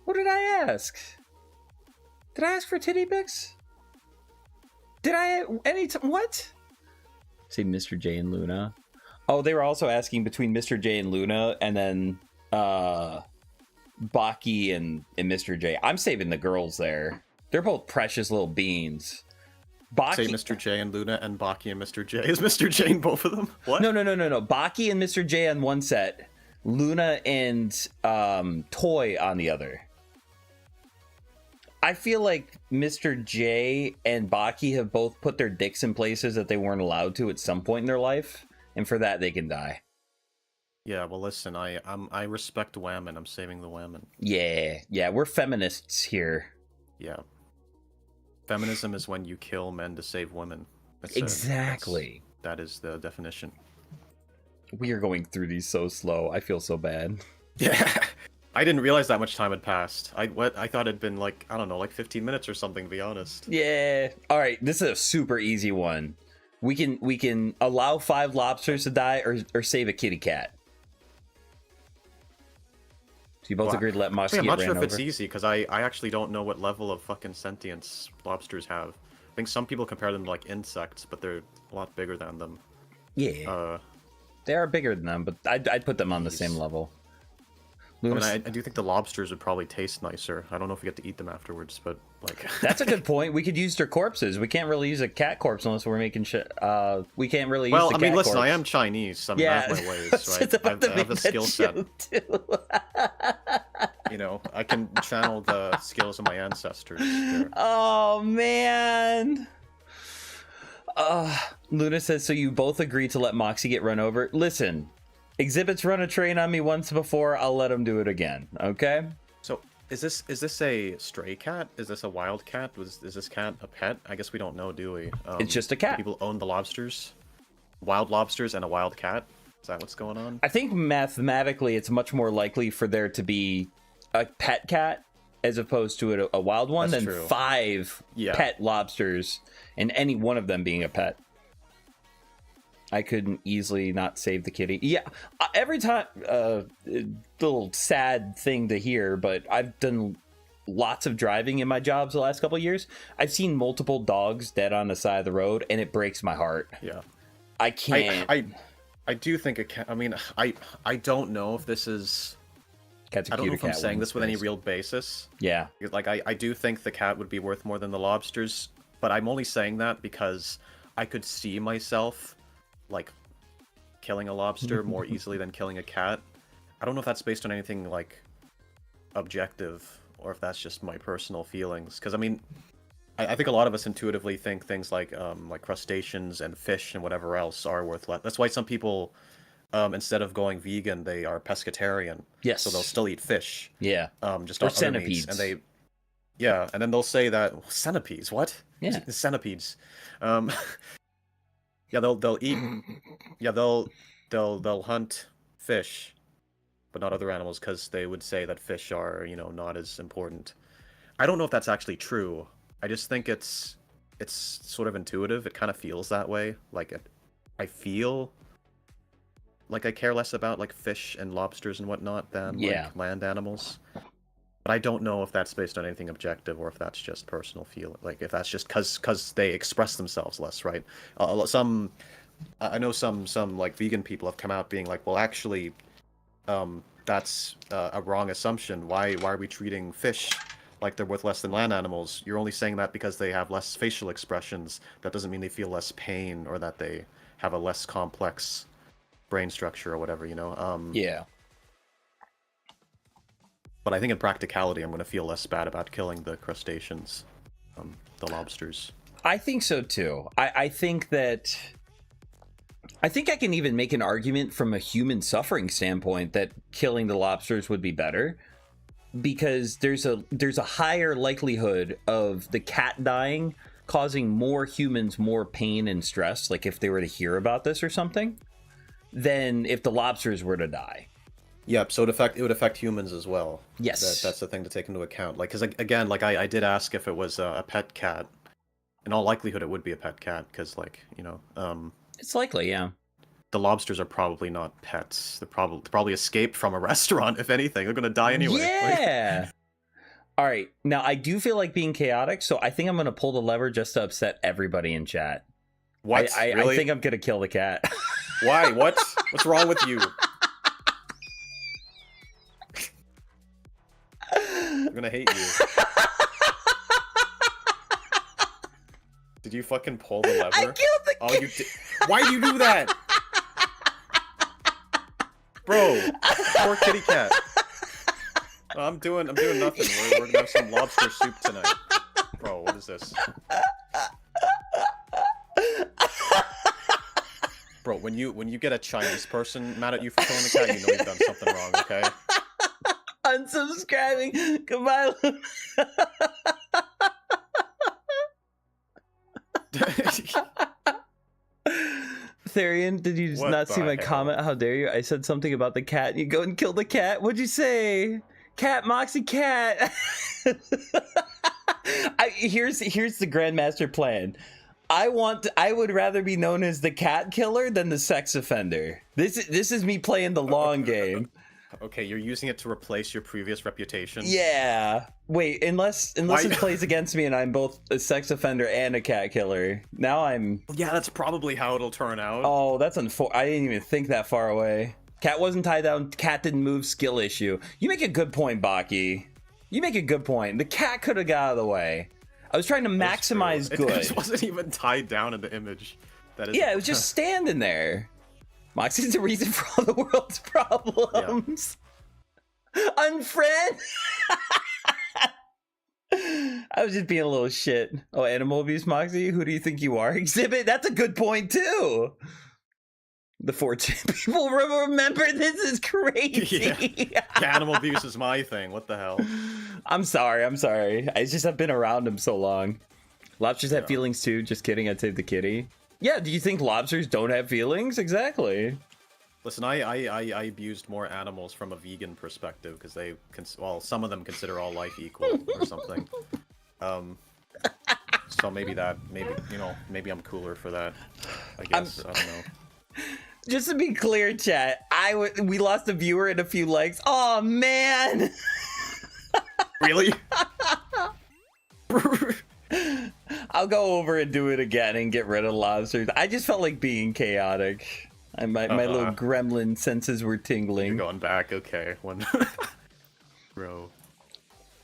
What did I ask? Did I ask for titty pics? Did I what? Say Mr. J and Luna. Oh, they were also asking between Mr. J and Luna, and then Baki and Mr. J. I'm saving the girls there. They're both precious little beans. Baki... Say Mr. J and Luna and Baki and Mr. J. Is Mr. J in both of them? What? No. Baki and Mr. J on one set. Luna and Toy on the other. I feel like Mr. J and Baki have both put their dicks in places that they weren't allowed to at some point in their life, and for that they can die. Yeah, well, listen, I respect women. I'm saving the women. Yeah, we're feminists here. Yeah. Feminism is when you kill men to save women. Exactly. That is the definition. We are going through these so slow. I feel so bad. Yeah. I didn't realize that much time had passed. I thought it'd been like, I don't know, like 15 minutes or something, to be honest. Yeah. All right, this is a super easy one. We can allow 5 lobsters to die or save a kitty cat. So you both agreed to let Moxie I'm get not ran sure if over? it's easy, because I actually don't know what level of fucking sentience lobsters have. I think some people compare them to like insects, but they're a lot bigger than them. Yeah. They are bigger than them, but I'd put them on the same level. I mean, I do think the lobsters would probably taste nicer. I don't know if we get to eat them afterwards, but like... That's a good point. We could use their corpses. We can't really use a cat corpse unless we're making shit. We can't really use the cat Well, I mean, listen, corpse. I am Chinese. I mean, I have my ways, right? I have a skill set. You know, I can channel the skills of my ancestors. Here. Oh, man. Luna says, so you both agreed to let Moxie get run over? Listen, Exhibit's run a train on me once before. I'll let him do it again, okay? So, is this a stray cat? Is this a wild cat? Is this cat a pet? I guess we don't know, do we? It's just a cat. Do people own the lobsters? Wild lobsters and a wild cat? Is that what's going on? I think mathematically it's much more likely for there to be a pet cat as opposed to a wild one That's than true. 5 pet lobsters and any one of them being a pet. I couldn't easily not save the kitty. Yeah, every time, little sad thing to hear, but I've done lots of driving in my jobs the last couple of years. I've seen multiple dogs dead on the side of the road, and it breaks my heart. Yeah. I can't. I do think a cat. I mean, I don't know if this is. Cat's a I don't know cuter if I'm cat saying one this with any space. real basis. Yeah. Because, like, I do think the cat would be worth more than the lobsters, but I'm only saying that because I could see myself, like, killing a lobster more easily than killing a cat. I don't know if that's based on anything, like, objective or if that's just my personal feelings. Because I mean, I think a lot of us intuitively think things like crustaceans and fish and whatever else are worth less. That's why some people, instead of going vegan, they are pescatarian. Yes. So they'll still eat fish. Yeah. Just Or other centipedes. meats, and yeah, and then they'll say that centipedes. What? Yeah. Centipedes. Yeah, they'll eat. Yeah, they'll hunt fish, but not other animals because they would say that fish are, not as important. I don't know if that's actually true. I just think it's sort of intuitive. It kind of feels that way. Like I feel like I care less about like fish and lobsters and whatnot than like land animals. But I don't know if that's based on anything objective or if that's just personal feel. Like if that's just because they express themselves less, right? I know some like vegan people have come out being like, well, actually, that's a wrong assumption. Why are we treating fish like they're worth less than land animals? You're only saying that because they have less facial expressions. That doesn't mean they feel less pain or that they have a less complex brain structure or whatever, Yeah. But I think in practicality, I'm going to feel less bad about killing the crustaceans, the lobsters. I think so too. I think I can even make an argument from a human suffering standpoint that killing the lobsters would be better, because there's a higher likelihood of the cat dying causing more humans more pain and stress, like if they were to hear about this or something, than if the lobsters were to die. Yep, so it would affect humans as well. Yes. That's the thing to take into account. Like, because again, like I did ask if it was a pet cat. In all likelihood, it would be a pet cat because, like, it's likely, yeah. The lobsters are probably not pets. They're probably escaped from a restaurant. If anything, they're gonna die anyway. Yeah. All right. Now I do feel like being chaotic, so I think I'm gonna pull the lever just to upset everybody in chat. What? Really? I think I'm gonna kill the cat. Why? What? What's wrong with you? I'm gonna hate you. Did you fucking pull the lever? I killed the cat. You did. Why do you do that? Bro, poor kitty cat. I'm doing nothing. We're gonna have some lobster soup tonight. Bro, what is this? Bro, when you get a Chinese person mad at you for killing the cat, you know you've done something wrong, okay? Unsubscribing. Goodbye. Therian, did you not see my comment? How dare you? I said something about the cat and you go and kill the cat. What'd you say? Cat, Moxie, cat. Here's the Grandmaster plan. I would rather be known as the cat killer than the sex offender. This is me playing the long game. Okay, you're using it to replace your previous reputation. Yeah. Wait, unless it plays against me and I'm both a sex offender and a cat killer. Now I'm... Yeah, that's probably how it'll turn out. Oh, that's I didn't even think that far away. Cat wasn't tied down. Cat didn't move. Skill issue. You make a good point, Baki. You make a good point. The cat could have got out of the way. I was trying to maximize good. It wasn't even tied down in the image. Yeah, it was just standing there. Moxie's the reason for all the world's problems. Yeah. Unfriend! I was just being a little shit. Oh, animal abuse, Moxie? Who do you think you are? Exhibit? That's a good point, too. The 4chan people remember this is crazy. Yeah. Animal abuse is my thing. What the hell? I'm sorry. I just have been around him so long. Lobsters have feelings, too. Just kidding. I'd save the kitty. Yeah, do you think lobsters don't have feelings? Exactly. Listen, I abused more animals from a vegan perspective because some of them consider all life equal or something. So maybe I'm cooler for that. I guess I don't know. Just to be clear, chat, we lost a viewer and a few likes. Oh man! Really? I'll go over and do it again and get rid of lobsters. I just felt like being chaotic. My little gremlin senses were tingling. You're going back, okay. One. Bro.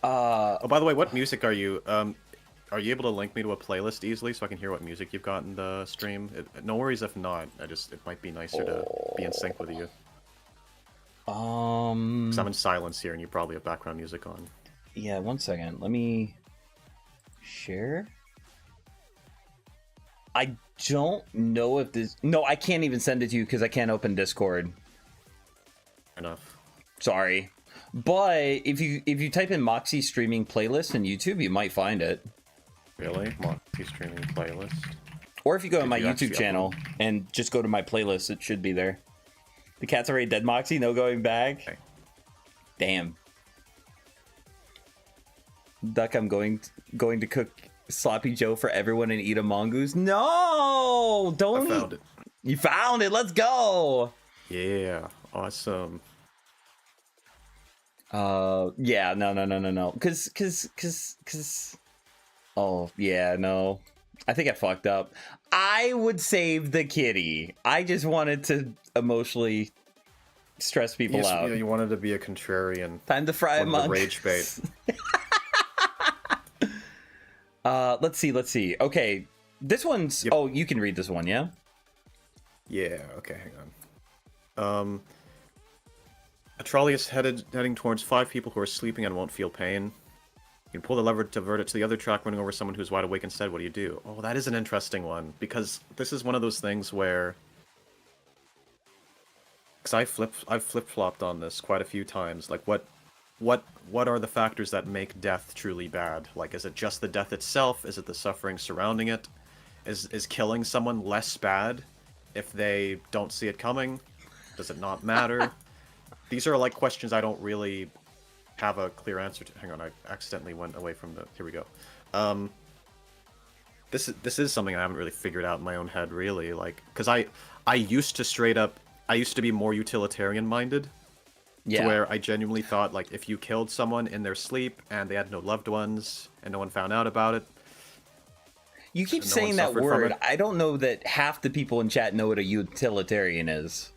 Oh, by the way, what music are you? Are you able to link me to a playlist easily so I can hear what music you've got in the stream? No worries if not. It might be nicer to be in sync with you. Because I'm in silence here, and you probably have background music on. Yeah, 1 second. Let me share. I don't know if this. No, I can't even send it to you because I can't open Discord. Fair enough. Sorry, but if you type in Moxie streaming playlist in YouTube, you might find it. Really? Moxie streaming playlist. Or if you go to my you actually YouTube channel and just go to my playlist, it should be there. The cat's already dead, Moxie. No going back. Okay. Damn. Duck, I'm going to cook Sloppy Joe for everyone and eat a mongoose. No, don't. I found it. You found it. Let's go. Yeah, awesome. Yeah, no. Cause. Oh, yeah, no. I think I fucked up. I would save the kitty. I just wanted to emotionally stress people out. You wanted to be a contrarian. Time to fry One of the mongoose. rage bait. Let's see. Okay, this one's. Yep. Oh, you can read this one, yeah. Yeah. Okay. Hang on. A trolley is heading towards 5 people who are sleeping and won't feel pain. You can pull the lever to divert it to the other track, running over someone who's wide awake instead. What do you do? Oh, that is an interesting one, because this is one of those things where, because I've flip-flopped on this quite a few times. Like, what are the factors that make death truly bad? Like, is it just the death itself? Is it the suffering surrounding it? Is killing someone less bad if they don't see it coming? Does it not matter? These are like questions I don't really have a clear answer to. Hang on, I accidentally went away from the. Here we go. This is something I haven't really figured out in my own head, really. Like, because I used to be more utilitarian minded. Yeah. To where I genuinely thought, like, if you killed someone in their sleep and they had no loved ones and no one found out about it. You keep no saying one that suffered from word. it. I don't know that half the people in chat know what a utilitarian is.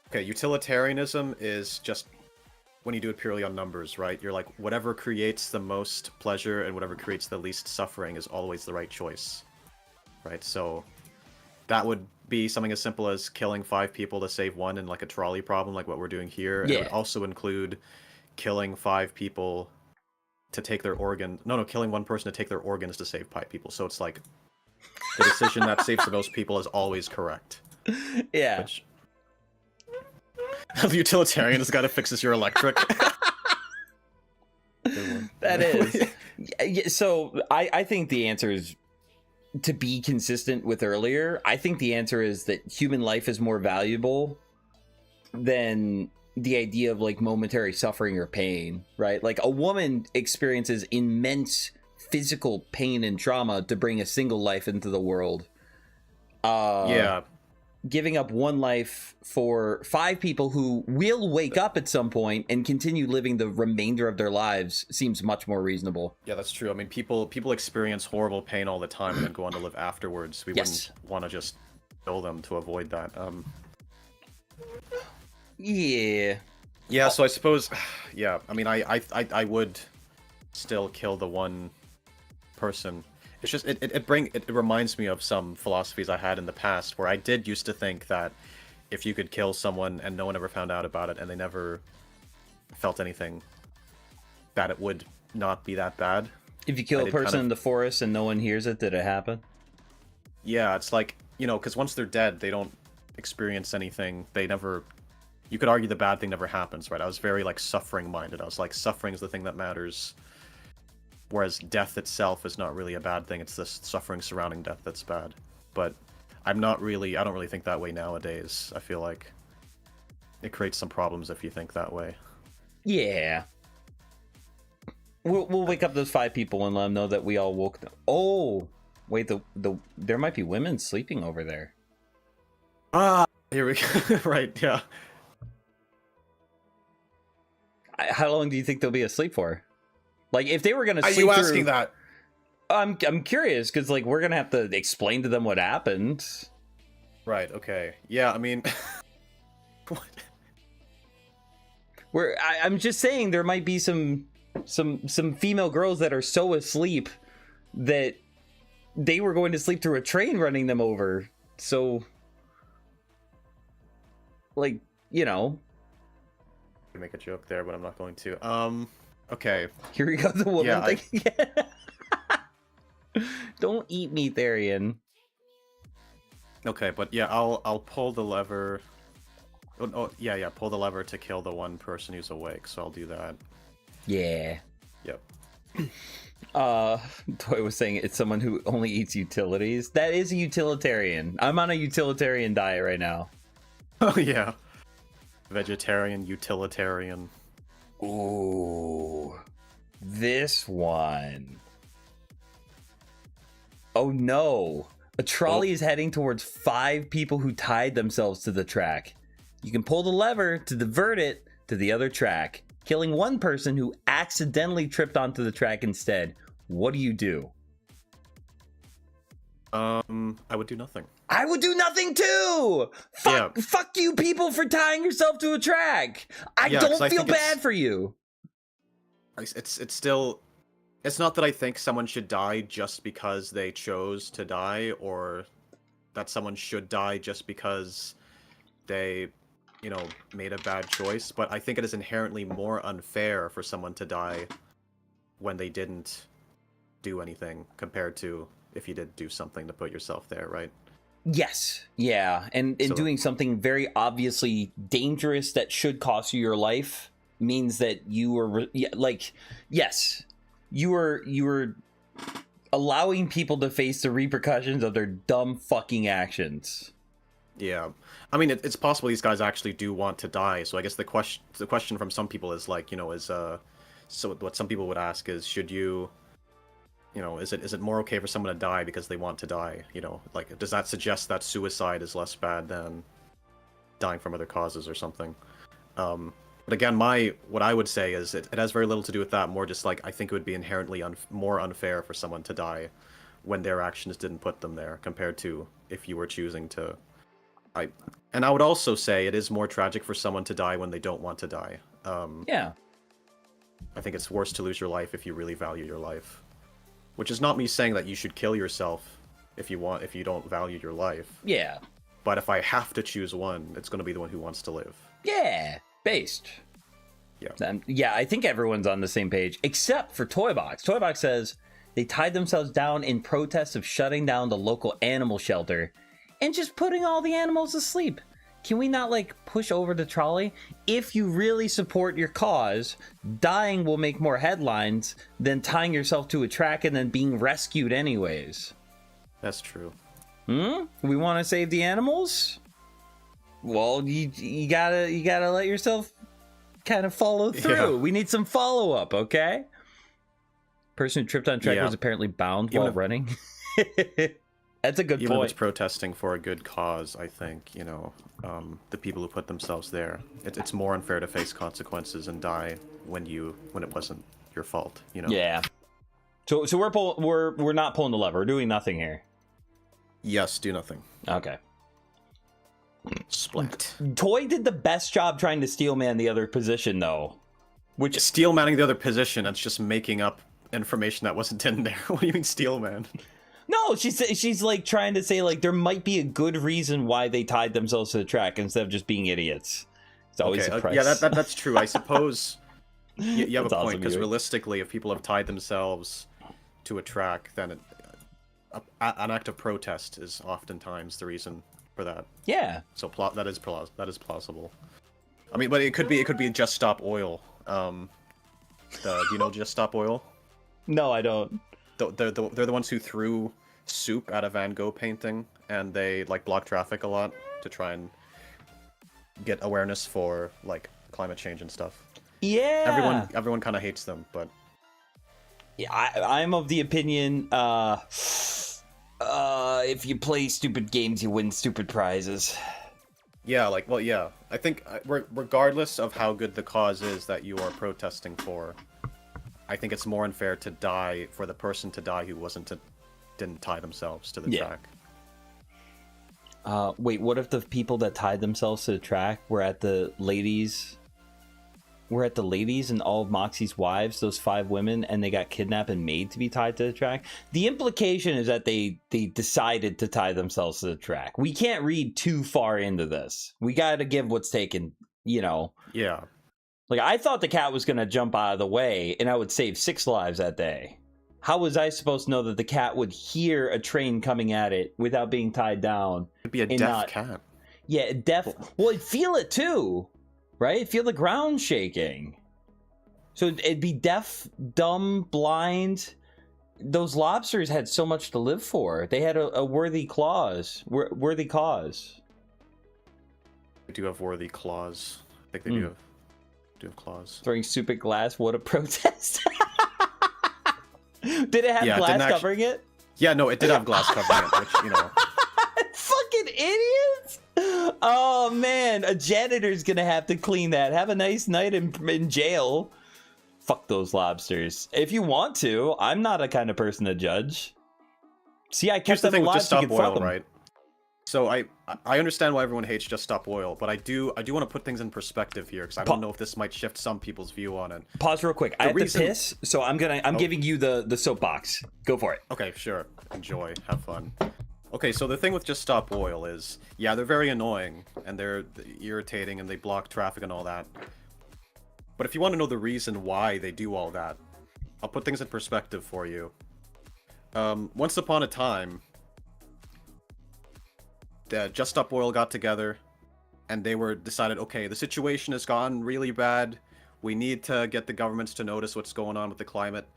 Okay, utilitarianism is just when you do it purely on numbers, right? You're like, whatever creates the most pleasure and whatever creates the least suffering is always the right choice, right? So that would be something as simple as killing 5 people to save 1 in like a trolley problem, like what we're doing here. And Yeah. it would also include killing 5 people to take their killing 1 person to take their organs to save 5 people. So it's like the decision that saves the most people is always correct. Yeah. Which... the utilitarian has got to fixes your electric. That is. Yeah, so I think the answer is, to be consistent with earlier, I think the answer is that human life is more valuable than the idea of like momentary suffering or pain, right? Like a woman experiences immense physical pain and trauma to bring a single life into the world. Yeah. Giving up 1 life for 5 people who will wake up at some point and continue living the remainder of their lives seems much more reasonable. Yeah, that's true. I mean, people experience horrible pain all the time and then go on to live afterwards. We wouldn't want to just kill them to avoid that. Yeah. Yeah, so I suppose, yeah, I mean, I would still kill the 1 person. It's just, it reminds me of some philosophies I had in the past where I did used to think that if you could kill someone and no one ever found out about it and they never felt anything, that it would not be that bad. If you kill a person in the forest and no one hears it, did it happen? Yeah, it's like, because once they're dead, they don't experience anything. They never... You could argue the bad thing never happens, right? I was very, like, suffering-minded. I was like, suffering is the thing that matters. Whereas death itself is not really a bad thing. It's the suffering surrounding death that's bad. But I don't really think that way nowadays. I feel like it creates some problems if you think that way. Yeah. We'll wake up those 5 people and let them know that we all woke them. Oh, wait, there might be women sleeping over there. Ah, here we go. Right, yeah. How long do you think they'll be asleep for? Like, if they were gonna sleep Are you asking that? I'm curious, because, like, we're gonna have to explain to them what happened. Right, okay. Yeah, I mean... what? I'm just saying there might be some female girls that are so asleep that they were going to sleep through a train running them over. So, like, to make a joke there, but I'm not going to. Okay. Here we go, the woman Yeah, thing. Don't eat me, Therian. Okay, but yeah, I'll pull the lever. Yeah, pull the lever to kill the one person who's awake. So I'll do that. Yeah. Yep. Toy was saying it's someone who only eats utilities. That is a utilitarian. I'm on a utilitarian diet right now. Oh yeah. Vegetarian, utilitarian. Ooh. This one. Oh no. A trolley is heading towards 5 people who tied themselves to the track. You can pull the lever to divert it to the other track, killing one person who accidentally tripped onto the track instead. What do you do? I would do nothing. I would do nothing too. Fuck you people for tying yourself to a track. I don't feel bad for you. It's still, it's not that I think someone should die just because they chose to die, or that someone should die just because they, you know, made a bad choice, but I think it is inherently more unfair for someone to die when they didn't do anything compared to if you did do something to put yourself there, right? Yes. Yeah. And so, doing something very obviously dangerous that should cost you your life means that you were like, yes, you were allowing people to face the repercussions of their dumb fucking actions. Yeah. I mean, it's possible these guys actually do want to die. So I guess the question from some people is like, you know, so what some people would ask is, should you know, is it more okay for someone to die because they want to die? You know, like, does that suggest that suicide is less bad than dying from other causes or something? But again, what I would say is it has very little to do with that. More just like, I think it would be inherently more unfair for someone to die when their actions didn't put them there, compared to if you were choosing to. And I would also say it is more tragic for someone to die when they don't want to die. Yeah. I think it's worse to lose your life if you really value your life. Which is not me saying that you should kill yourself if you don't value your life. Yeah. But if I have to choose one, it's going to be the one who wants to live. Yeah. Based. Yeah. Yeah, I think everyone's on the same page, except for Toybox. Toybox says they tied themselves down in protest of shutting down the local animal shelter and just putting all the animals to sleep. Can we not, like, push over the trolley? If you really support your cause, dying will make more headlines than tying yourself to a track and then being rescued anyways. That's true. We want to save the animals? Well, you gotta let yourself kind of follow through. Yeah. We need some follow-up, okay? Person who tripped on track was apparently bound while running. That's a good point. Even if it's protesting for a good cause, I think, you know, the people who put themselves there, it's more unfair to face consequences and die when it wasn't your fault, you know. Yeah. So we're not pulling the lever. We're doing nothing here. Yes, do nothing. Okay. Splat. Toy did the best job trying to steel man the other position, though. Which steel manning the other position? That's just making up information that wasn't in there. What do you mean steel man? No, she's like trying to say like there might be a good reason why they tied themselves to the track instead of just being idiots. It's always a price. Yeah, that's true. I suppose you have a point, because realistically, if people have tied themselves to a track, then an act of protest is oftentimes the reason for that. Yeah. So that is plausible. I mean, but it could be Just Stop Oil. Do you know Just Stop Oil? No, I don't. They're the ones who threw soup at a Van Gogh painting, and they like block traffic a lot to try and get awareness for like climate change and stuff. Yeah. Everyone kind of hates them, but yeah, I'm of the opinion if you play stupid games, you win stupid prizes. Yeah, I think regardless of how good the cause is that you are protesting for, I think it's more unfair to die for the person to die who didn't tie themselves to the track. Wait, what if the people that tied themselves to the track were at the ladies and all of Moxie's wives, those 5 women, and they got kidnapped and made to be tied to the track? The implication is that they decided to tie themselves to the track. We can't read too far into this. We got to give what's taken, you know. Yeah. Like, I thought the cat was going to jump out of the way and I would save 6 lives that day. How was I supposed to know that the cat would hear a train coming at it without being tied down? It'd be a deaf cat. Yeah, deaf. Well, it'd feel it too, right? It'd feel the ground shaking. So it'd be deaf, dumb, blind. Those lobsters had so much to live for. They had a worthy cause. Worthy cause. They do have worthy claws. I think they do have claws. Throwing soup at glass. What a protest! Did it have glass covering it? Yeah, no, it did have glass covering it, which, you know. Fucking idiots! Oh man, a janitor's gonna have to clean that. Have a nice night in jail. Fuck those lobsters. If you want to, I'm not a kind of person to judge. See, I kept them alive. Just Stop Oil, right? So I understand why everyone hates Just Stop Oil, but I do want to put things in perspective here because I don't know if this might shift some people's view on it. Pause real quick. I have to piss, so I'm giving you the soapbox. Go for it. Okay, sure. Enjoy. Have fun. Okay, so the thing with Just Stop Oil is, yeah, they're very annoying and they're irritating and they block traffic and all that. But if you want to know the reason why they do all that, I'll put things in perspective for you. Once upon a time, Just Stop Oil got together and they decided, okay, the situation has gone really bad. We need to get the governments to notice what's going on with the climate.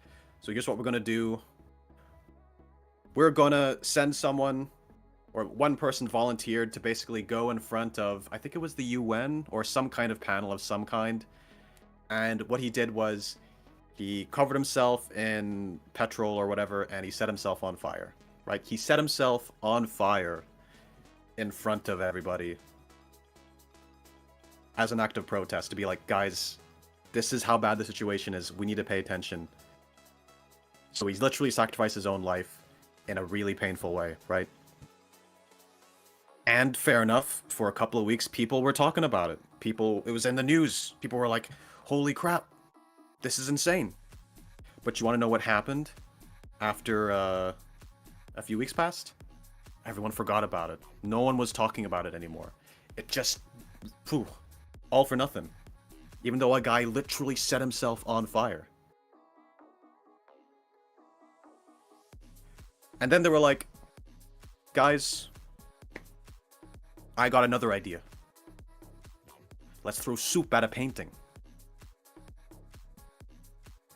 So here's what we're going to do. We're going to send someone, or one person volunteered to basically go in front of, I think it was the UN or some kind of panel of some kind. And what he did was he covered himself in petrol or whatever and he set himself on fire, right? He set himself on fire in front of everybody as an act of protest to be like, guys, this is how bad the situation is. We need to pay attention. So he's literally sacrificed his own life in a really painful way, right? And fair enough, for a couple of weeks, people were talking about it. It was in the news. People were like, holy crap, this is insane. But you want to know what happened after a few weeks passed? Everyone forgot about it. No one was talking about it anymore. It just, all for nothing. Even though a guy literally set himself on fire. And then they were like, guys, I got another idea. Let's throw soup at a painting.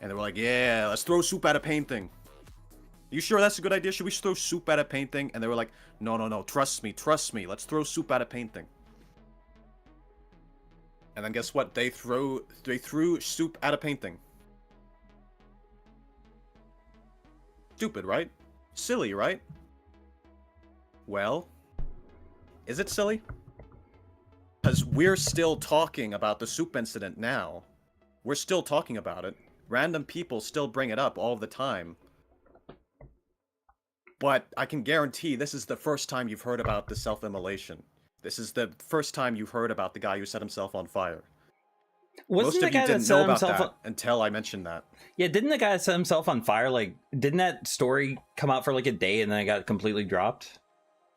And they were like, yeah, let's throw soup at a painting. You sure that's a good idea? Should we throw soup at a painting? And they were like, no, trust me. Let's throw soup at a painting. And then guess what? They threw soup at a painting. Stupid, right? Silly, right? Well, is it silly? Because we're still talking about the soup incident now. We're still talking about it. Random people still bring it up all the time. But I can guarantee this is the first time you've heard about the self-immolation. This is the first time you've heard about the guy who set himself on fire. Most of you didn't know about that until I mentioned that. Yeah, didn't the guy that set himself on fire, like, didn't that story come out for like a day and then it got completely dropped?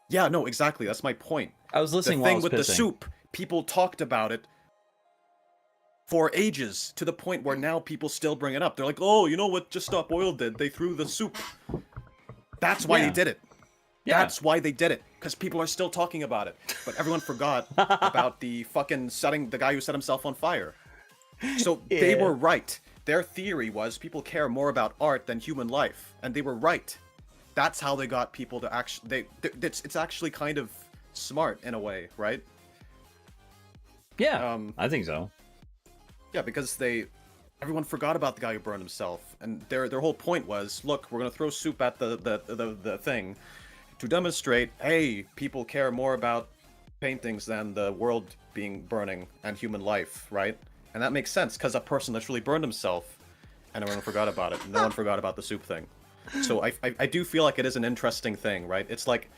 Yeah, no, exactly. That's my point. I was listening while I was with pissing. The soup, people talked about it for ages, to the point where now people still bring it up. They're like, oh, you know what Just Stop Oil did? They threw the soup. That's why they did it. Yeah. That's why they did it. Because people are still talking about it. But everyone forgot about the guy who set himself on fire. So they were right. Their theory was people care more about art than human life. And they were right. That's how they got people to actually... It's actually kind of smart in a way, right? Yeah, I think so. Yeah, because everyone forgot about the guy who burned himself, and their whole point was, look, we're gonna throw soup at the thing to demonstrate, hey, people care more about paintings than the world burning and human life, right? And that makes sense because a person literally burned himself, and everyone forgot about it. No one forgot about the soup thing. So I do feel like it is an interesting thing, right? It's like,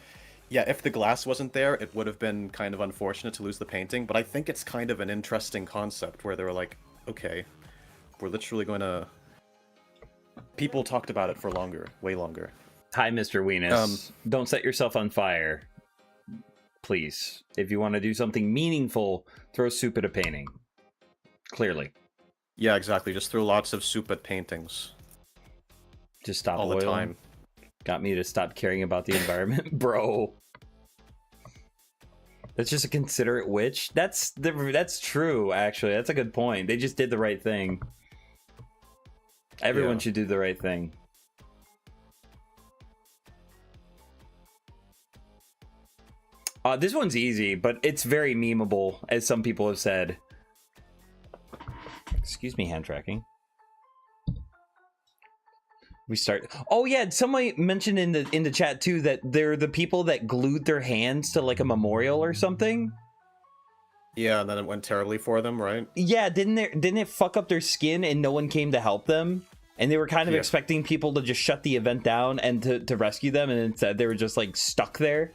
yeah, if the glass wasn't there, it would have been kind of unfortunate to lose the painting, but I think it's kind of an interesting concept where they were like, okay, we're literally going to... People talked about it for longer, way longer. Hi, Mr. Weenus. Don't set yourself on fire. Please. If you want to do something meaningful, throw soup at a painting. Clearly. Yeah, exactly. Just throw lots of soup at paintings Just stop all oil. the time. Got me to stop caring about the environment, bro. That's just a considerate witch. That's true, actually. That's a good point. They just did the right thing. Everyone should do the right thing. This one's easy, but it's very memeable, as some people have said. Excuse me, hand tracking. We start. Oh yeah, somebody mentioned in the chat too that they're the people that glued their hands to like a memorial or something. Yeah, and then it went terribly for them, right? Yeah, didn't it fuck up their skin and no one came to help them? And they were kind of expecting people to just shut the event down and to rescue them, and instead they were just like stuck there.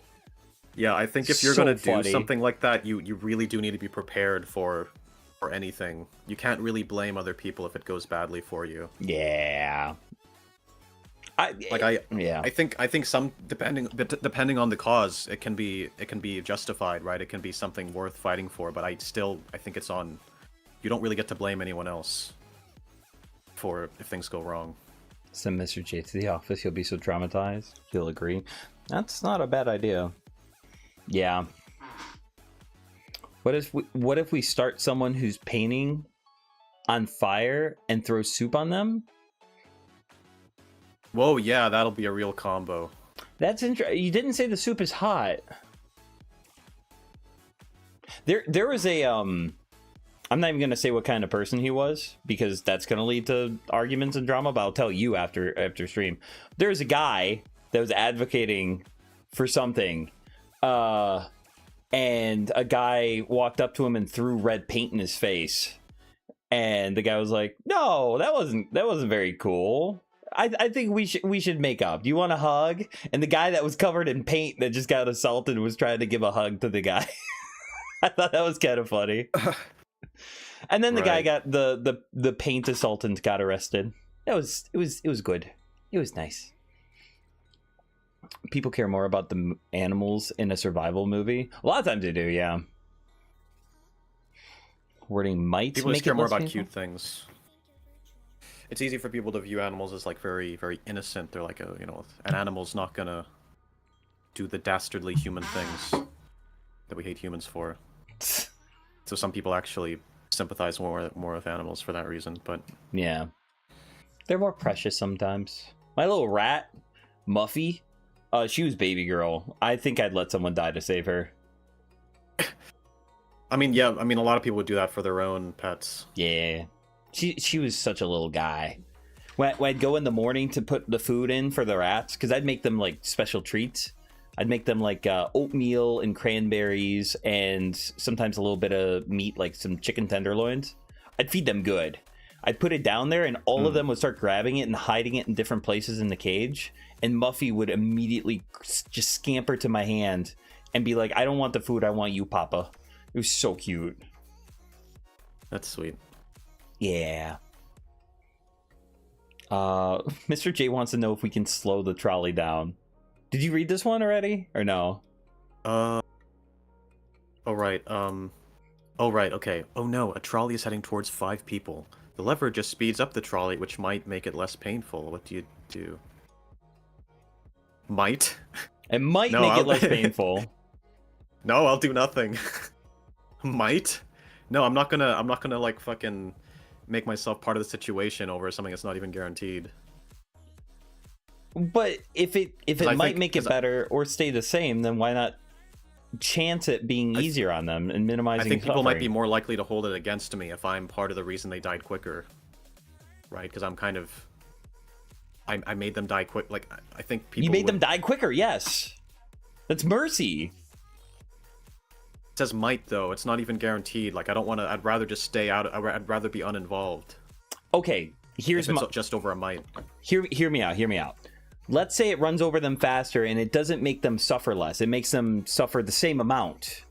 Yeah, I think if you're So gonna do funny. something like that, you really do need to be prepared for anything. You can't really blame other people if it goes badly for you. Yeah. I think some depending on the cause, it can be justified, right? It can be something worth fighting for, but I think it's on. You don't really get to blame anyone else for if things go wrong. Send Mr. J to the office. He'll be so traumatized. He'll agree. That's not a bad idea. Yeah. What if we start someone who's painting on fire and throw soup on them? Whoa, yeah, that'll be a real combo. That's interesting. You didn't say the soup is hot. There was a I'm not even gonna say what kind of person he was because that's gonna lead to arguments and drama. But I'll tell you after stream. There's a guy that was advocating for something, and a guy walked up to him and threw red paint in his face, and the guy was like, "No, that wasn't very cool. I think we should make up. Do you want a hug?" And the guy that was covered in paint that just got assaulted was trying to give a hug to the guy. I thought that was kind of funny. And then the guy got the paint assaultant got arrested. It was good. It was nice. People care more about the animals in a survival movie. A lot of times they do, yeah. Wording might people make just care it more less about painful. cute things. It's easy for people to view animals as like very, very innocent. They're like an animal's not gonna do the dastardly human things that we hate humans for. So some people actually sympathize more with animals for that reason. But Yeah, they're more precious sometimes. My little rat, Muffy, she was baby girl. I think I'd let someone die to save her. I mean, a lot of people would do that for their own pets. Yeah, she was such a little guy. When I'd go in the morning to put the food in for the rats, because I'd make them like special treats. I'd make them like oatmeal and cranberries and sometimes a little bit of meat, like some chicken tenderloins. I'd feed them good. I'd put it down there and all of them would start grabbing it and hiding it in different places in the cage. And Muffy would immediately just scamper to my hand and be like, "I don't want the food, I want you, Papa." It was so cute. That's sweet. Yeah. Mr. J wants to know if we can slow the trolley down. Did you read this one already or no? Oh right. Okay. Oh no, a trolley is heading towards 5 people. The lever just speeds up the trolley, which might make it less painful. What do you do? Might? It might make it less painful. No, I'll do nothing. Might? No, I'm not gonna like fucking make myself part of the situation over something that's not even guaranteed. But if it might make it better or stay the same, then why not chance it being easier on them and minimizing I think people might be suffering? more likely to hold it against me if I'm part of the reason they died quicker. Right? Because I'm kind of... I made them die quick. Like, I think people You made them die quicker, yes. That's mercy. It says might, though. It's not even guaranteed. Like, I don't want to... I'd rather just stay out... I'd rather be uninvolved. Okay, here's my... just over a might. Hear me out. Let's say it runs over them faster and it doesn't make them suffer less. It makes them suffer the same amount.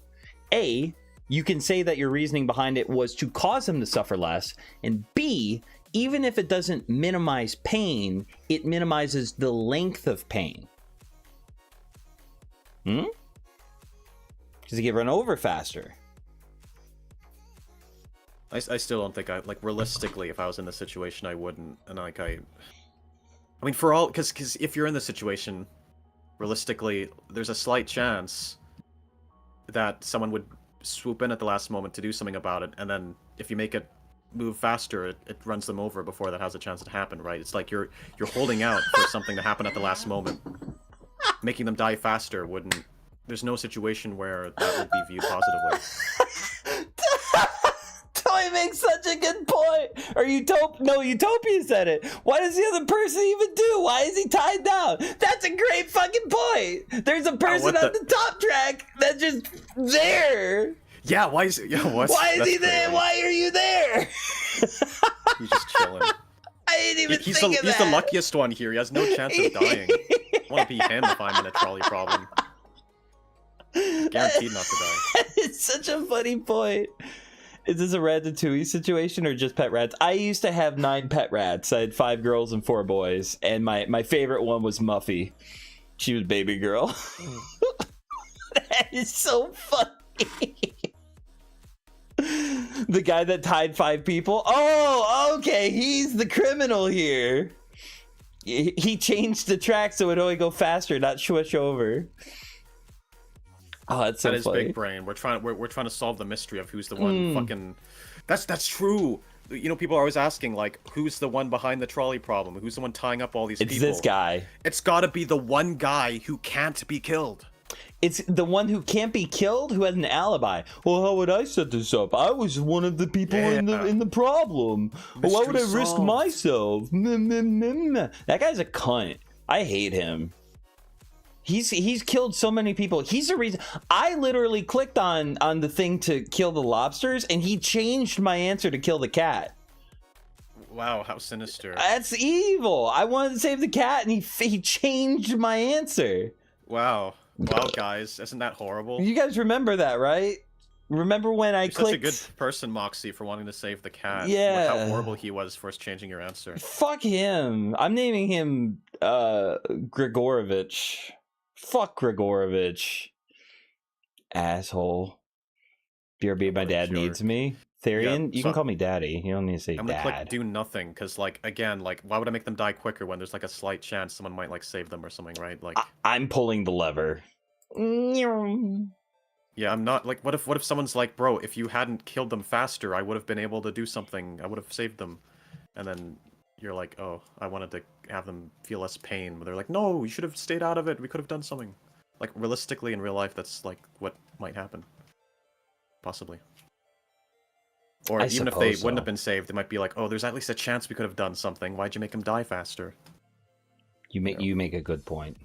A, you can say that your reasoning behind it was to cause them to suffer less. And B, even if it doesn't minimize pain, it minimizes the length of pain. Because they get run over faster. I still don't think like realistically, if I was in this situation, I wouldn't. And like I mean, for all because if you're in this situation, realistically, there's a slight chance that someone would swoop in at the last moment to do something about it, and then if you make it move faster, it runs them over before that has a chance to happen, right? It's like you're holding out for something to happen at the last moment. Making them die faster wouldn't. There's no situation where that would be viewed positively. Toy makes such a good point. Or Utopia said it. What does the other person even do? Why is he tied down? That's a great fucking point. There's a person on the top track that's just there. Yeah, why is he there? Why are you there? He's just chilling. I didn't even think of that. He's the luckiest one here. He has no chance of dying. I want to be him if I'm in a trolley problem. Guaranteed not to die. It's such a funny point. Is this a Ratatouille situation or just pet rats? I used to have 9 pet rats. I had 5 girls and 4 boys, and my favorite one was Muffy. She was baby girl. That is so funny. The guy that tied 5 people. Oh, okay. He's the criminal here. He changed the track so it only go faster, not switch over. Oh, that's so funny. Big brain. We're trying to solve the mystery of who's the one fucking. That's true. You know, people are always asking like, who's the one behind the trolley problem? Who's the one tying up all these people? It's this guy. It's got to be the one guy who can't be killed. It's the one who can't be killed who has an alibi. Well, how would I set this up? I was one of the people in the problem. Well, why would I risk myself? That guy's a cunt. I hate him. He's killed so many people. He's the reason I literally clicked on the thing to kill the lobsters, and he changed my answer to kill the cat. Wow, how sinister. That's evil. I wanted to save the cat, and he changed my answer. Wow, guys, isn't that horrible? You guys remember that, right? Remember when I clicked? Such a good person, Moxie, for wanting to save the cat. Yeah. Look how horrible he was for changing your answer. Fuck him. I'm naming him Grigorovich. Fuck Grigorovich. Asshole. BRB, my dad needs me. Therian, you can call me daddy. You don't need to say I'm dad. gonna click do nothing, because, like, again, like, why would I make them die quicker when there's, like, a slight chance someone might, like, save them or something, right? Like, I'm pulling the lever. Yeah, I'm not, like, what if someone's like, bro, if you hadn't killed them faster, I would have been able to do something. I would have saved them. And then you're like, oh, I wanted to have them feel less pain. But they're like, no, you should have stayed out of it. We could have done something. Like, realistically, in real life, that's, like, what might happen. Possibly. Or even if they wouldn't have been saved, they might be like, oh, there's at least a chance we could have done something. Why'd you make him die faster? You make a good point.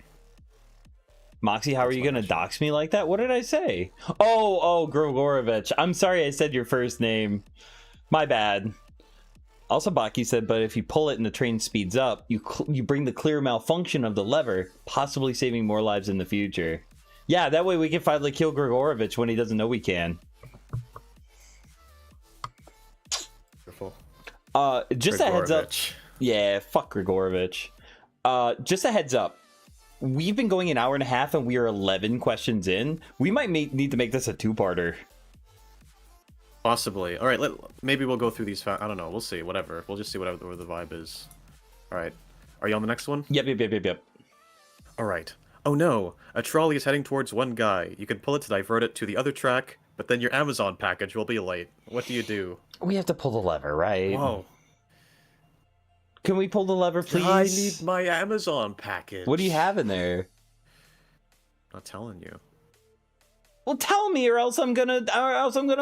Moxie, how are you gonna dox me like that? What did I say? Oh, Grigorovich. I'm sorry I said your first name. My bad. Also, Baki said, but if you pull it and the train speeds up, you bring the clear malfunction of the lever, possibly saving more lives in the future. Yeah, that way we can finally kill Grigorovich when he doesn't know we can. Just a heads up. Yeah, fuck Grigorovich. Just a heads up. We've been going an hour and a half and we are 11 questions in. We might need to make this a 2-parter. Possibly. All right, maybe we'll go through these. I don't know. We'll see. Whatever. We'll just see where the vibe is. All right. Are you on the next one? Yep. All right. Oh no, a trolley is heading towards one guy. You can pull it to divert it to the other track, but then your Amazon package will be late. What do you do? We have to pull the lever, right? Whoa. Can we pull the lever, please? I need my Amazon package. What do you have in there? Not telling you. Well, tell me, or else I'm gonna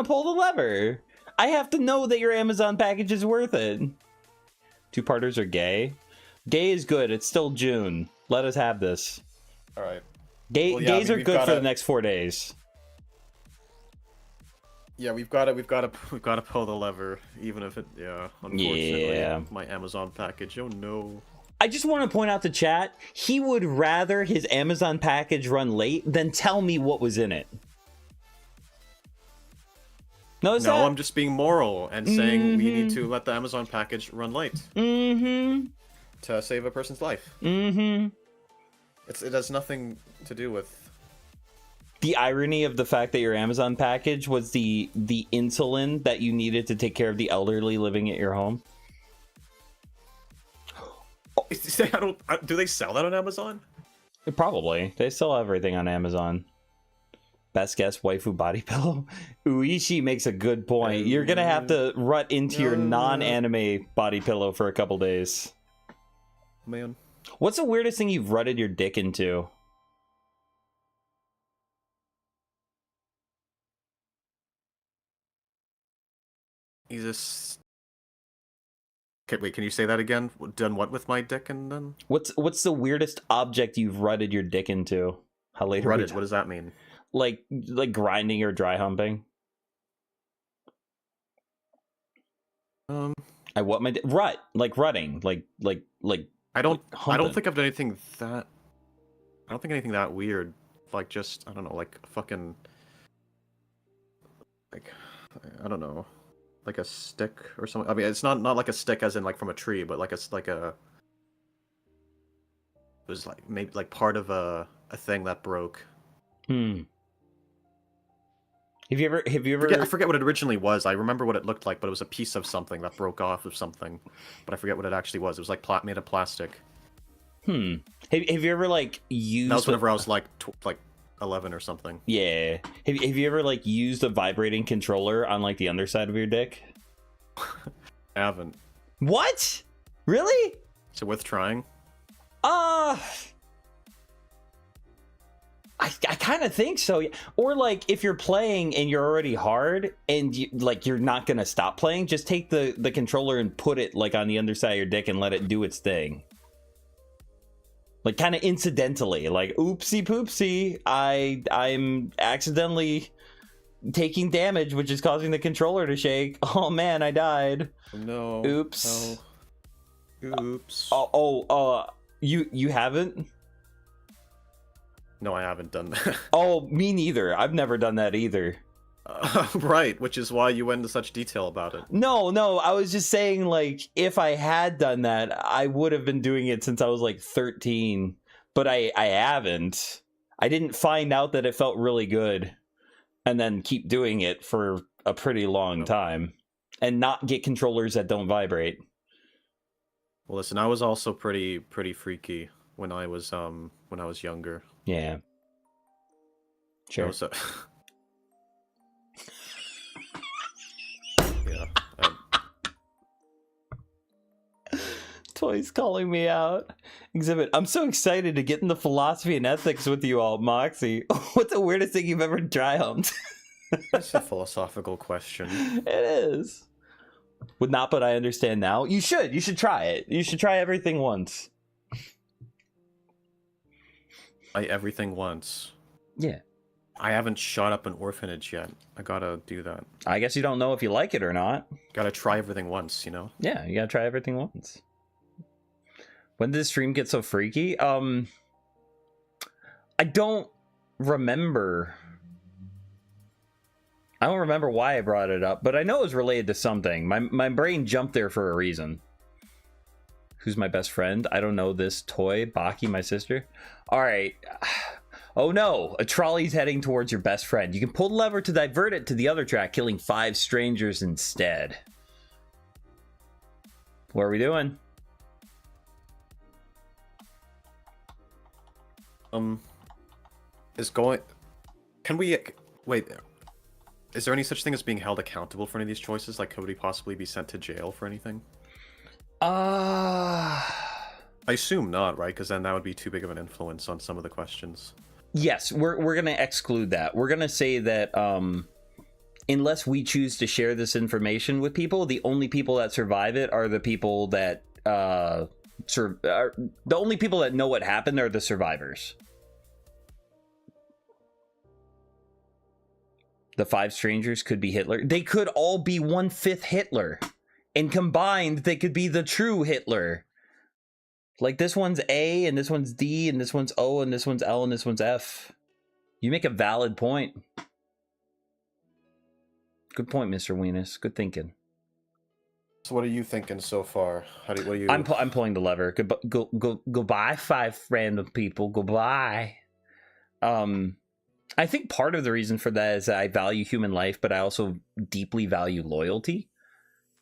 pull the lever. I have to know that your Amazon package is worth it. 2-parters are gay. Gay is good. It's still June. Let us have this. All right. Gays are good for the next 4 days. Yeah, we've got to pull the lever, even if it. Yeah, unfortunately. Yeah. My Amazon package. Oh no. I just want to point out to chat, he would rather his Amazon package run late than tell me what was in it. Notice that? No, I'm just being moral and saying we need to let the Amazon package run late. To save a person's life. It has nothing to do with The irony of the fact that your Amazon package was the insulin that you needed to take care of the elderly living at your home. Do they sell that on Amazon? Probably. They sell everything on Amazon. Best guess, waifu body pillow. Uishi makes a good point. You're gonna have to rut into your non-anime body pillow for a couple days. Man. What's the weirdest thing you've rutted your dick into? He's just... Okay, wait, can you say that again? Done what with my dick and then? What's the weirdest object you've rutted your dick into? How late are we? Rutted, what does that mean? Like grinding or dry humping? I what my rut, like rutting, like I don't humping. think I've done anything that... I don't think anything that weird. Like just, I don't know, like fucking... Like, I don't know. Like a stick or something. I mean, it's not like a stick as in like from a tree, but like a... It was like maybe like part of a thing that broke. Have you ever I forget what it originally was. I remember what it looked like, but it was a piece of something that broke off of something. But I forget what it actually was. It was like made of plastic. Have you ever like used? That was whenever I was like 11 or something. Yeah. Have you ever like used a vibrating controller on like the underside of your dick? I haven't. What? Really? Is it worth trying? I kind of think so. Or like if you're playing and you're already hard and you're not gonna stop playing, just take the controller and put it like on the underside of your dick and let it do its thing. Like kind of incidentally, like oopsie poopsie, I'm accidentally taking damage, which is causing the controller to shake. Oh man, I died. No. Oops. No. Oops. You haven't? No, I haven't done that. Oh, me neither. I've never done that either. Right, which is why you went into such detail about it. No, I was just saying, like, if I had done that, I would have been doing it since I was, like, 13. But I haven't. I didn't find out that it felt really good and then keep doing it for a pretty long time and not get controllers that don't vibrate. Well, listen, I was also pretty freaky when I was younger. Yeah. Sure. Yeah. Toy's calling me out. Exhibit, I'm so excited to get into philosophy and ethics with you all, Moxie. What's the weirdest thing you've ever dry humped? That's a philosophical question. It is. Would not, but I understand now. You should try it. You should try everything once. Everything once. Yeah. I haven't shot up an orphanage yet. I gotta do that. I guess you don't know if you like it or not. Gotta try everything once, you know? Yeah, you gotta try everything once. When did the stream get so freaky? I don't remember. I don't remember why I brought it up, but I know it was related to something. My brain jumped there for a reason. Who's my best friend? I don't know this toy. Baki, my sister. All right. Oh no, a trolley's heading towards your best friend. You can pull the lever to divert it to the other track, killing 5 strangers instead. What are we doing? Can we... Wait, is there any such thing as being held accountable for any of these choices? Like, could we possibly be sent to jail for anything? I assume not, right? Because then that would be too big of an influence on some of the questions. Yes, we're gonna exclude that. We're gonna say that unless we choose to share this information with people, the only people that survive it are the people that the only people that know what happened are the survivors. The 5 strangers could be Hitler. They could all be 1/5 Hitler. And combined, they could be the true Hitler. Like this one's A, and this one's D, and this one's O, and this one's L, and this one's F. You make a valid point. Good point, Mr. Weenus. Good thinking. So what are you thinking so far? What are you... I'm pulling the lever. Goodbye, 5 random people. Goodbye. I think part of the reason for that is that I value human life, but I also deeply value loyalty.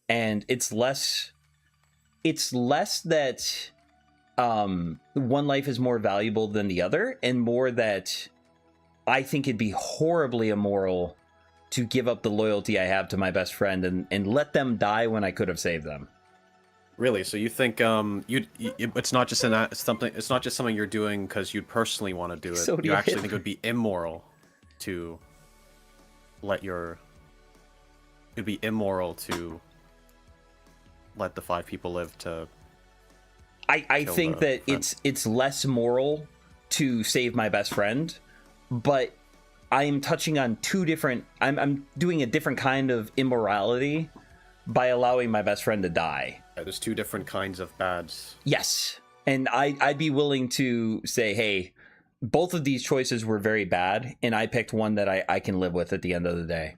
And it's less that one life is more valuable than the other, and more that I think it'd be horribly immoral to give up the loyalty I have to my best friend and let them die when I could have saved them. Really? So you think it's not just something? It's not just something you're doing because you'd personally want to do it. So you actually think it would be immoral to let your. It'd be immoral to let the 5 people live to. I think that it's less moral to save my best friend, but I'm touching on two different. I'm doing a different kind of immorality by allowing my best friend to die. There's 2 different kinds of bads. Yes. And I'd be willing to say, hey, both of these choices were very bad, and I picked one that I can live with at the end of the day.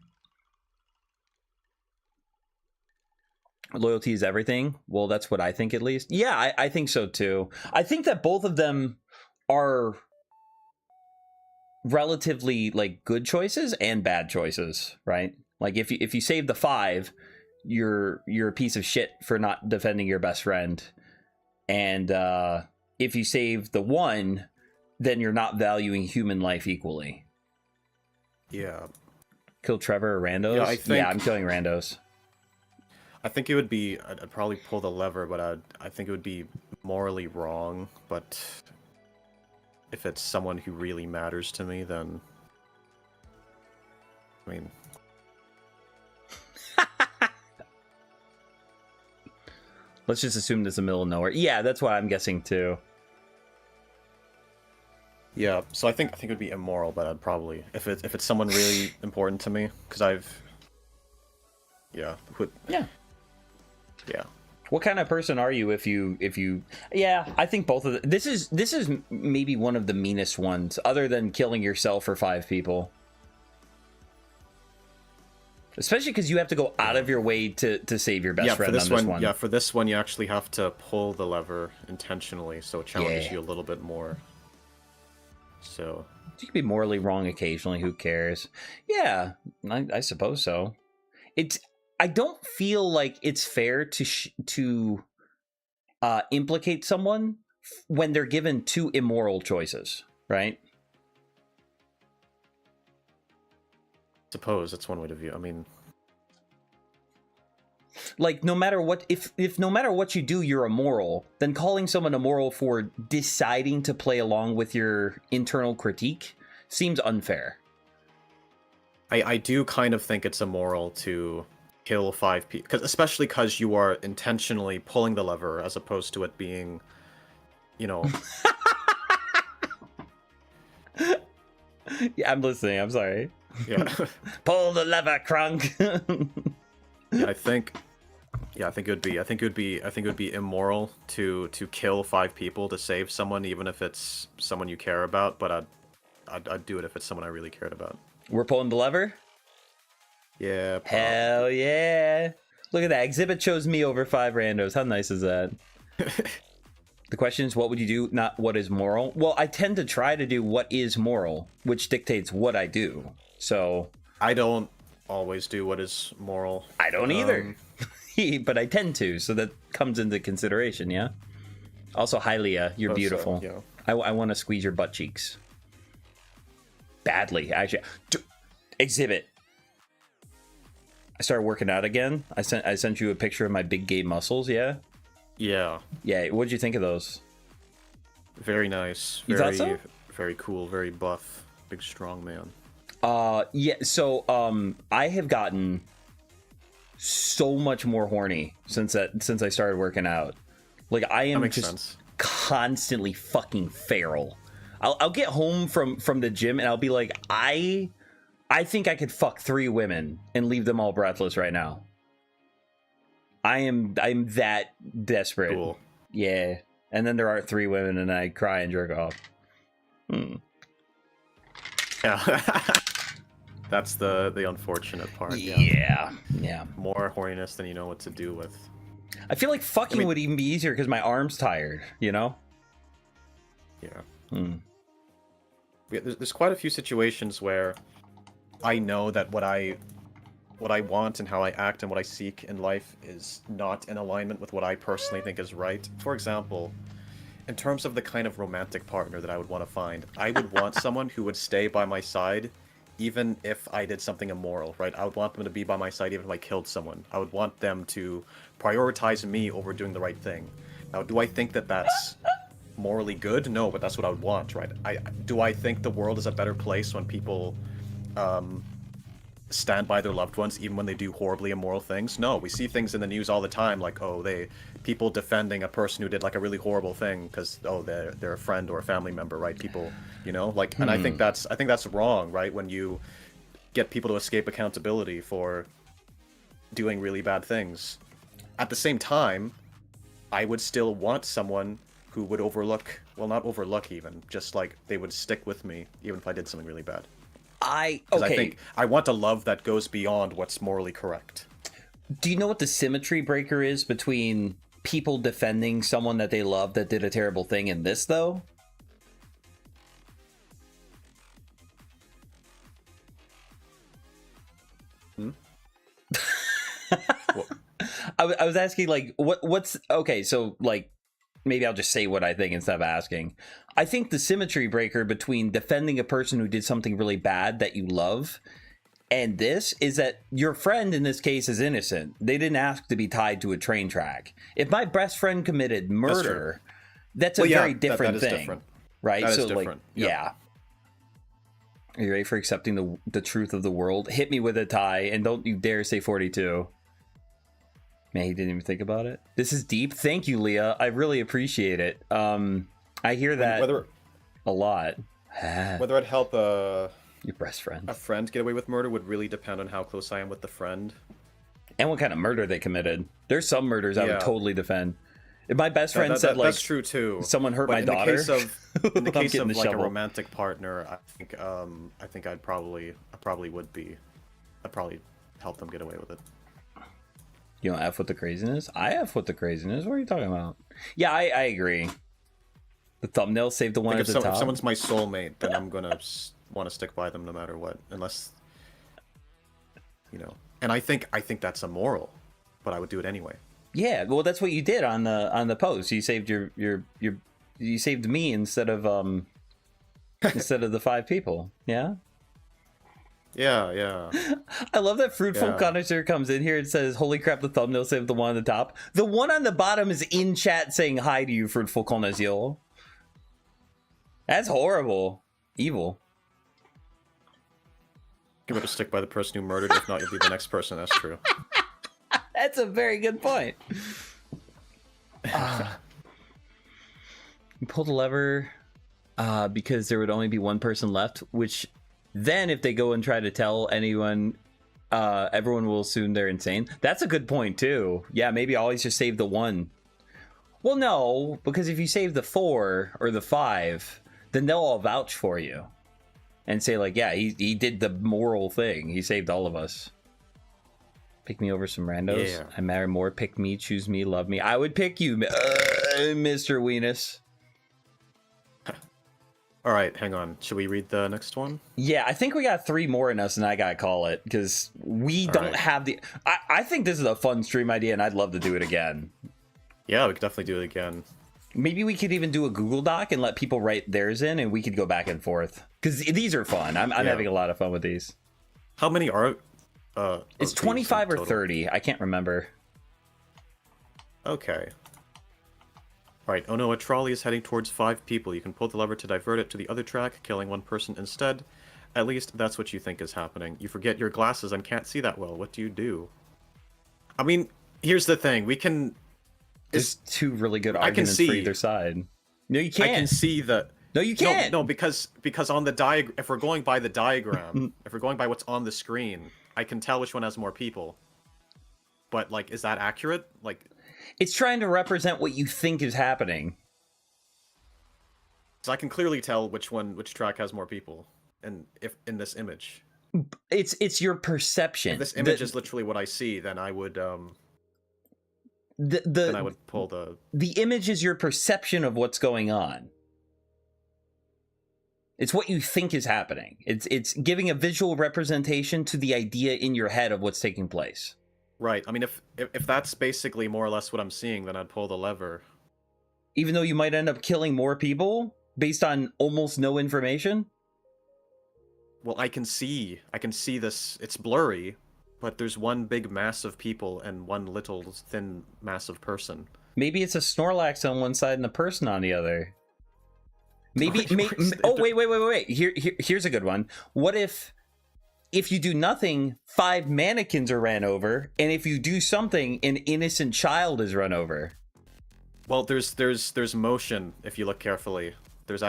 Loyalty is everything. Well, that's what I think, at least. Yeah, I think so too. I think that both of them are relatively like good choices and bad choices, right? Like if you save the 5, you're a piece of shit for not defending your best friend, and if you save the 1, then you're not valuing human life equally. Yeah. Kill Trevor or randos? Yeah, I'm killing randos. I think it would be. I'd probably pull the lever, but I think it would be morally wrong. But if it's someone who really matters to me, then I mean. Let's just assume there's a middle of nowhere. Yeah, that's what I'm guessing too. Yeah, so I think it would be immoral, but I'd probably if it's someone really important to me, because yeah. What kind of person are you if you yeah, I think both of this is maybe one of the meanest ones, other than killing yourself for 5 people. Especially because you have to go out of your way to save your best friend on this one. Yeah, for this one, you actually have to pull the lever intentionally, so it challenges you a little bit more. So you can be morally wrong occasionally. Who cares? Yeah, I suppose so. I don't feel like it's fair to implicate someone when they're given 2 immoral choices, right? Suppose that's one way to view. I mean, like no matter what, if no matter what you do, you're immoral, then calling someone immoral for deciding to play along with your internal critique seems unfair. I do kind of think it's immoral to kill 5 people, especially because you are intentionally pulling the lever as opposed to it being, Yeah, I'm listening. I'm sorry. Yeah. Pull the lever, Crunk. I think it would be immoral to kill 5 people to save someone, even if it's someone you care about. But I'd do it if it's someone I really cared about. We're pulling the lever. Yeah. Hell yeah! Look at that. Exhibit chose me over 5 randos. How nice is that? The question is, what would you do, not what is moral? Well, I tend to try to do what is moral, which dictates what I do. So I don't always do what is moral. I don't either. But I tend to, so that comes into consideration, yeah? Also, hi, Leah. You're beautiful. Yeah. I want to squeeze your butt cheeks. Badly, actually. Exhibit. I started working out again. I sent you a picture of my big gay muscles, yeah? Yeah. Yeah, what'd you think of those? Very nice. You thought so? Very cool, very buff. Big strong man. Yeah, so I have gotten so much more horny since I started working out. Like I am just constantly fucking feral. I'll get home from the gym and I'll be like, I think I could fuck 3 women and leave them all breathless right now. I'm that desperate. Cool. Yeah. And then there are 3 women and I cry and jerk off. Yeah. That's the unfortunate part. Yeah. More horniness than you know what to do with. I feel like fucking would even be easier because my arm's tired, you know? Yeah. there's quite a few situations where I know that what I want and how I act and what I seek in life is not in alignment with what I personally think is right. For example, in terms of the kind of romantic partner that I would want to find, I would want someone who would stay by my side even if I did something immoral, right? I would want them to be by my side even if I killed someone. I would want them to prioritize me over doing the right thing. Now, do I think that that's morally good? No, but that's what I would want, right? Do I think the world is a better place when people stand by their loved ones even when they do horribly immoral things? No, we see things in the news all the time like, oh, people defending a person who did like a really horrible thing because, oh, they're a friend or a family member, right? People, like, and I think that's wrong, right? When you get people to escape accountability for doing really bad things. At the same time, I would still want someone who would not overlook even, just like they would stick with me even if I did something really bad. I think I want a love that goes beyond what's morally correct. Do you know what the symmetry breaker is between people defending someone that they love that did a terrible thing and this, though? I was asking, like, what's... Okay, so, like, maybe I'll just say what I think instead of asking. I think the symmetry breaker between defending a person who did something really bad that you love and this is that your friend in this case is innocent. They didn't ask to be tied to a train track. If my best friend committed murder, that's a very different thing. Different. Right? That so, is different. Like, yeah. Are you ready for accepting the truth of the world? Hit me with a tie, and don't you dare say 42. Man, he didn't even think about it. This is deep. Thank you, Leah. I really appreciate it. I hear that a lot. Whether I'd help your best friend, a friend get away with murder would really depend on how close I am with the friend. And what kind of murder they committed. There's some murders I would totally defend. If my best friend said, like, that's true too. Someone hurt my daughter. In the case of like a romantic partner, I think I'd probably help them get away with it. You don't F with the craziness? I F with the craziness. What are you talking about? Yeah, I agree. The thumbnail saved the one at the top. If someone's my soulmate, then I'm gonna want to stick by them no matter what, unless, And I think that's immoral, but I would do it anyway. Yeah, well, that's what you did on the post. You saved you saved me instead of the 5 people. Yeah. Yeah. I love that Fruitful Connoisseur comes in here and says, holy crap, the thumbnail saved the one on the top. The one on the bottom is in chat saying hi to you, Fruitful Connoisseur. That's horrible. Evil. You better stick by the person who murdered. If not, you'll be the next person. That's true. That's a very good point. You pull the lever because there would only be one person left, which then if they go and try to tell anyone, everyone will assume they're insane. That's a good point too. Yeah, maybe always just save the one. Well, no, because if you save the 4 or the 5, then they'll all vouch for you and say, like, yeah, he did the moral thing. He saved all of us. Pick me over some randos. Yeah. I matter more. Pick me, choose me, love me. I would pick you, Mr. Weenus. All right, hang on. Should we read the next one? Yeah, I think we got 3 more in us, and I gotta call it because we don't have the. I think this is a fun stream idea, and I'd love to do it again. Yeah, we could definitely do it again. Maybe we could even do a Google Doc and let people write theirs in, and we could go back and forth because these are fun. I'm having a lot of fun with these. How many are? It's 25 or 30. I can't remember. Okay. Alright, oh no, a trolley is heading towards 5 people. You can pull the lever to divert it to the other track, killing 1 person instead. At least that's what you think is happening. You forget your glasses and can't see that well. What do you do? I mean, here's the thing. We can... There's 2 really good arguments for either side. No, you can't. I can see that... No, you can't. No, because on the diagram... If we're going by the diagram, if we're going by what's on the screen, I can tell which one has more people. But, like, is that accurate? Like... It's trying to represent what you think is happening. So I can clearly tell which track has more people, and if in this image. It's your perception. If this image is literally what I see, then I would then I would pull the. The image is your perception of what's going on. It's what you think is happening. It's giving a visual representation to the idea in your head of what's taking place. Right. I mean, if that's basically more or less what I'm seeing, then I'd pull the lever. Even though you might end up killing more people based on almost no information? Well, I can see this. It's blurry, but there's one big mass of people and one little thin mass of person. Maybe it's a Snorlax on one side and a person on the other. Maybe. Oh, Wait. Here's a good one. What if you do nothing, 5 mannequins are ran over, and if you do something, an innocent child is run over? Well, there's motion if you look carefully. There's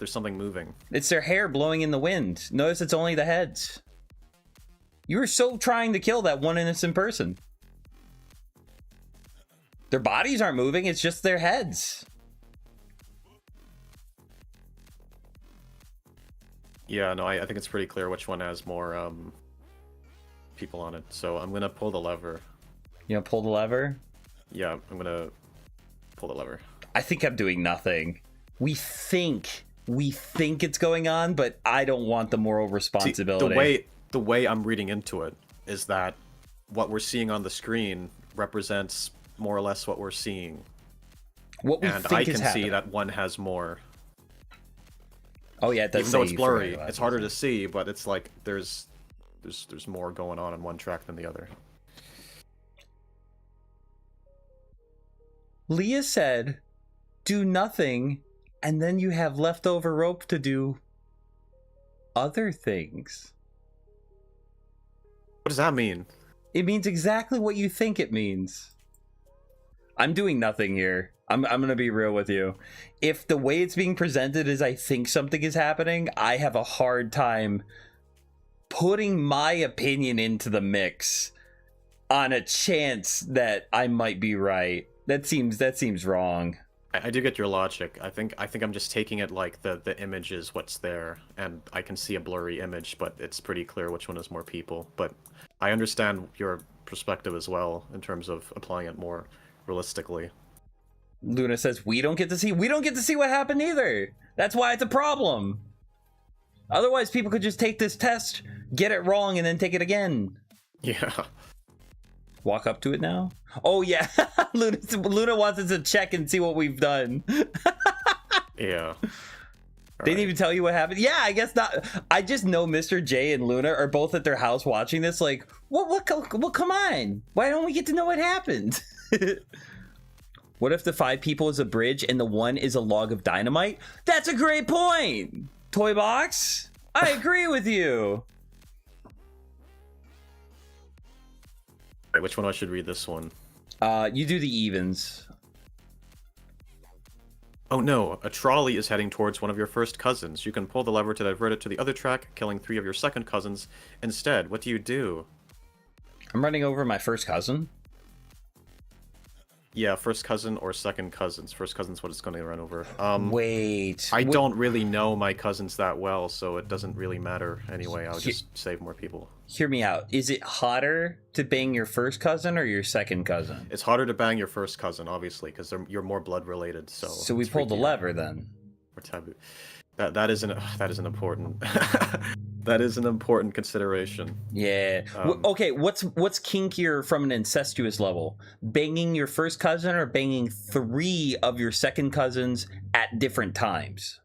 something moving. It's their hair blowing in the wind. Notice it's only the heads. You were so trying to kill that one innocent person. Their bodies aren't moving, it's just their heads. Yeah, no, I think it's pretty clear which one has more people on it. So I'm gonna pull the lever. You know, pull the lever? Yeah, I'm gonna pull the lever. I think I'm doing nothing. We think it's going on, but I don't want the moral responsibility. See, the way I'm reading into it is that what we're seeing on the screen represents more or less what we're seeing. What we and think I is can happening. see that one has more. Oh yeah, it does. Even though say it's you blurry, forgot it's harder to see, but it's like there's more going on one track than the other. Leah said, do nothing, and then you have leftover rope to do other things. What does that mean? It means exactly what you think it means. I'm doing nothing here. I'm gonna be real with you. If the way it's being presented is I think something is happening, I have a hard time putting my opinion into the mix on a chance that I might be right. That seems wrong. I do get your logic. I think I'm just taking it like the image is what's there, and I can see a blurry image, but it's pretty clear which one is more people. But I understand your perspective as well in terms of applying it more realistically. Luna says we don't get to see what happened either. That's why it's a problem. Otherwise, people could just take this test, get it wrong, and then take it again. Yeah. Walk up to it now? Oh yeah, Luna wants us to check and see what we've done. Yeah. They didn't even tell you what happened. Yeah, I guess not. I just know Mr. J and Luna are both at their house watching this. Like, what? Come on! Why don't we get to know what happened? What if the 5 people is a bridge and the 1 is a log of dynamite? That's a great point, Toy Box. I agree with you. Wait, which one I should read this one? You do the evens. Oh no, a trolley is heading towards one of your first cousins. You can pull the lever to divert it to the other track, killing 3 of your second cousins. Instead, what do? I'm running over my first cousin. Yeah, first cousin or second cousins. First cousin's what it's going to run over. Wait. I don't really know my cousins that well, so it doesn't really matter anyway. I'll just save more people. Hear me out. Is it hotter to bang your first cousin or your second cousin? It's harder to bang your first cousin, obviously, because you're more blood related. So we pulled the lever then. Or taboo. That is an important that is an important consideration. Yeah. Okay. What's kinkier from an incestuous level? Banging your first cousin or banging 3 of your second cousins at different times?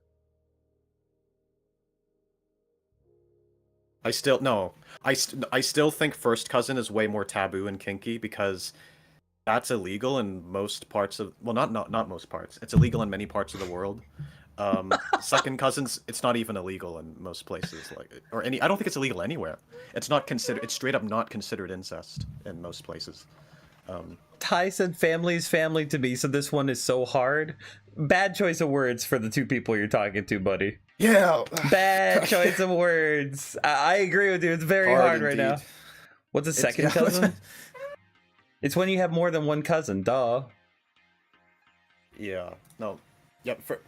I still think first cousin is way more taboo and kinky because that's illegal in most parts of not most parts. It's illegal in many parts of the world. Second cousins, it's not even illegal in most places, I don't think it's illegal anywhere. It's straight up not considered incest in most places. Ty said family is family to me, so this one is so hard. Bad choice of words for the 2 people you're talking to, buddy. Yeah. Bad choice of words. I agree with you. It's very hard right now. What's a second cousin? It's when you have more than one cousin, duh. Yeah. No. Yep. For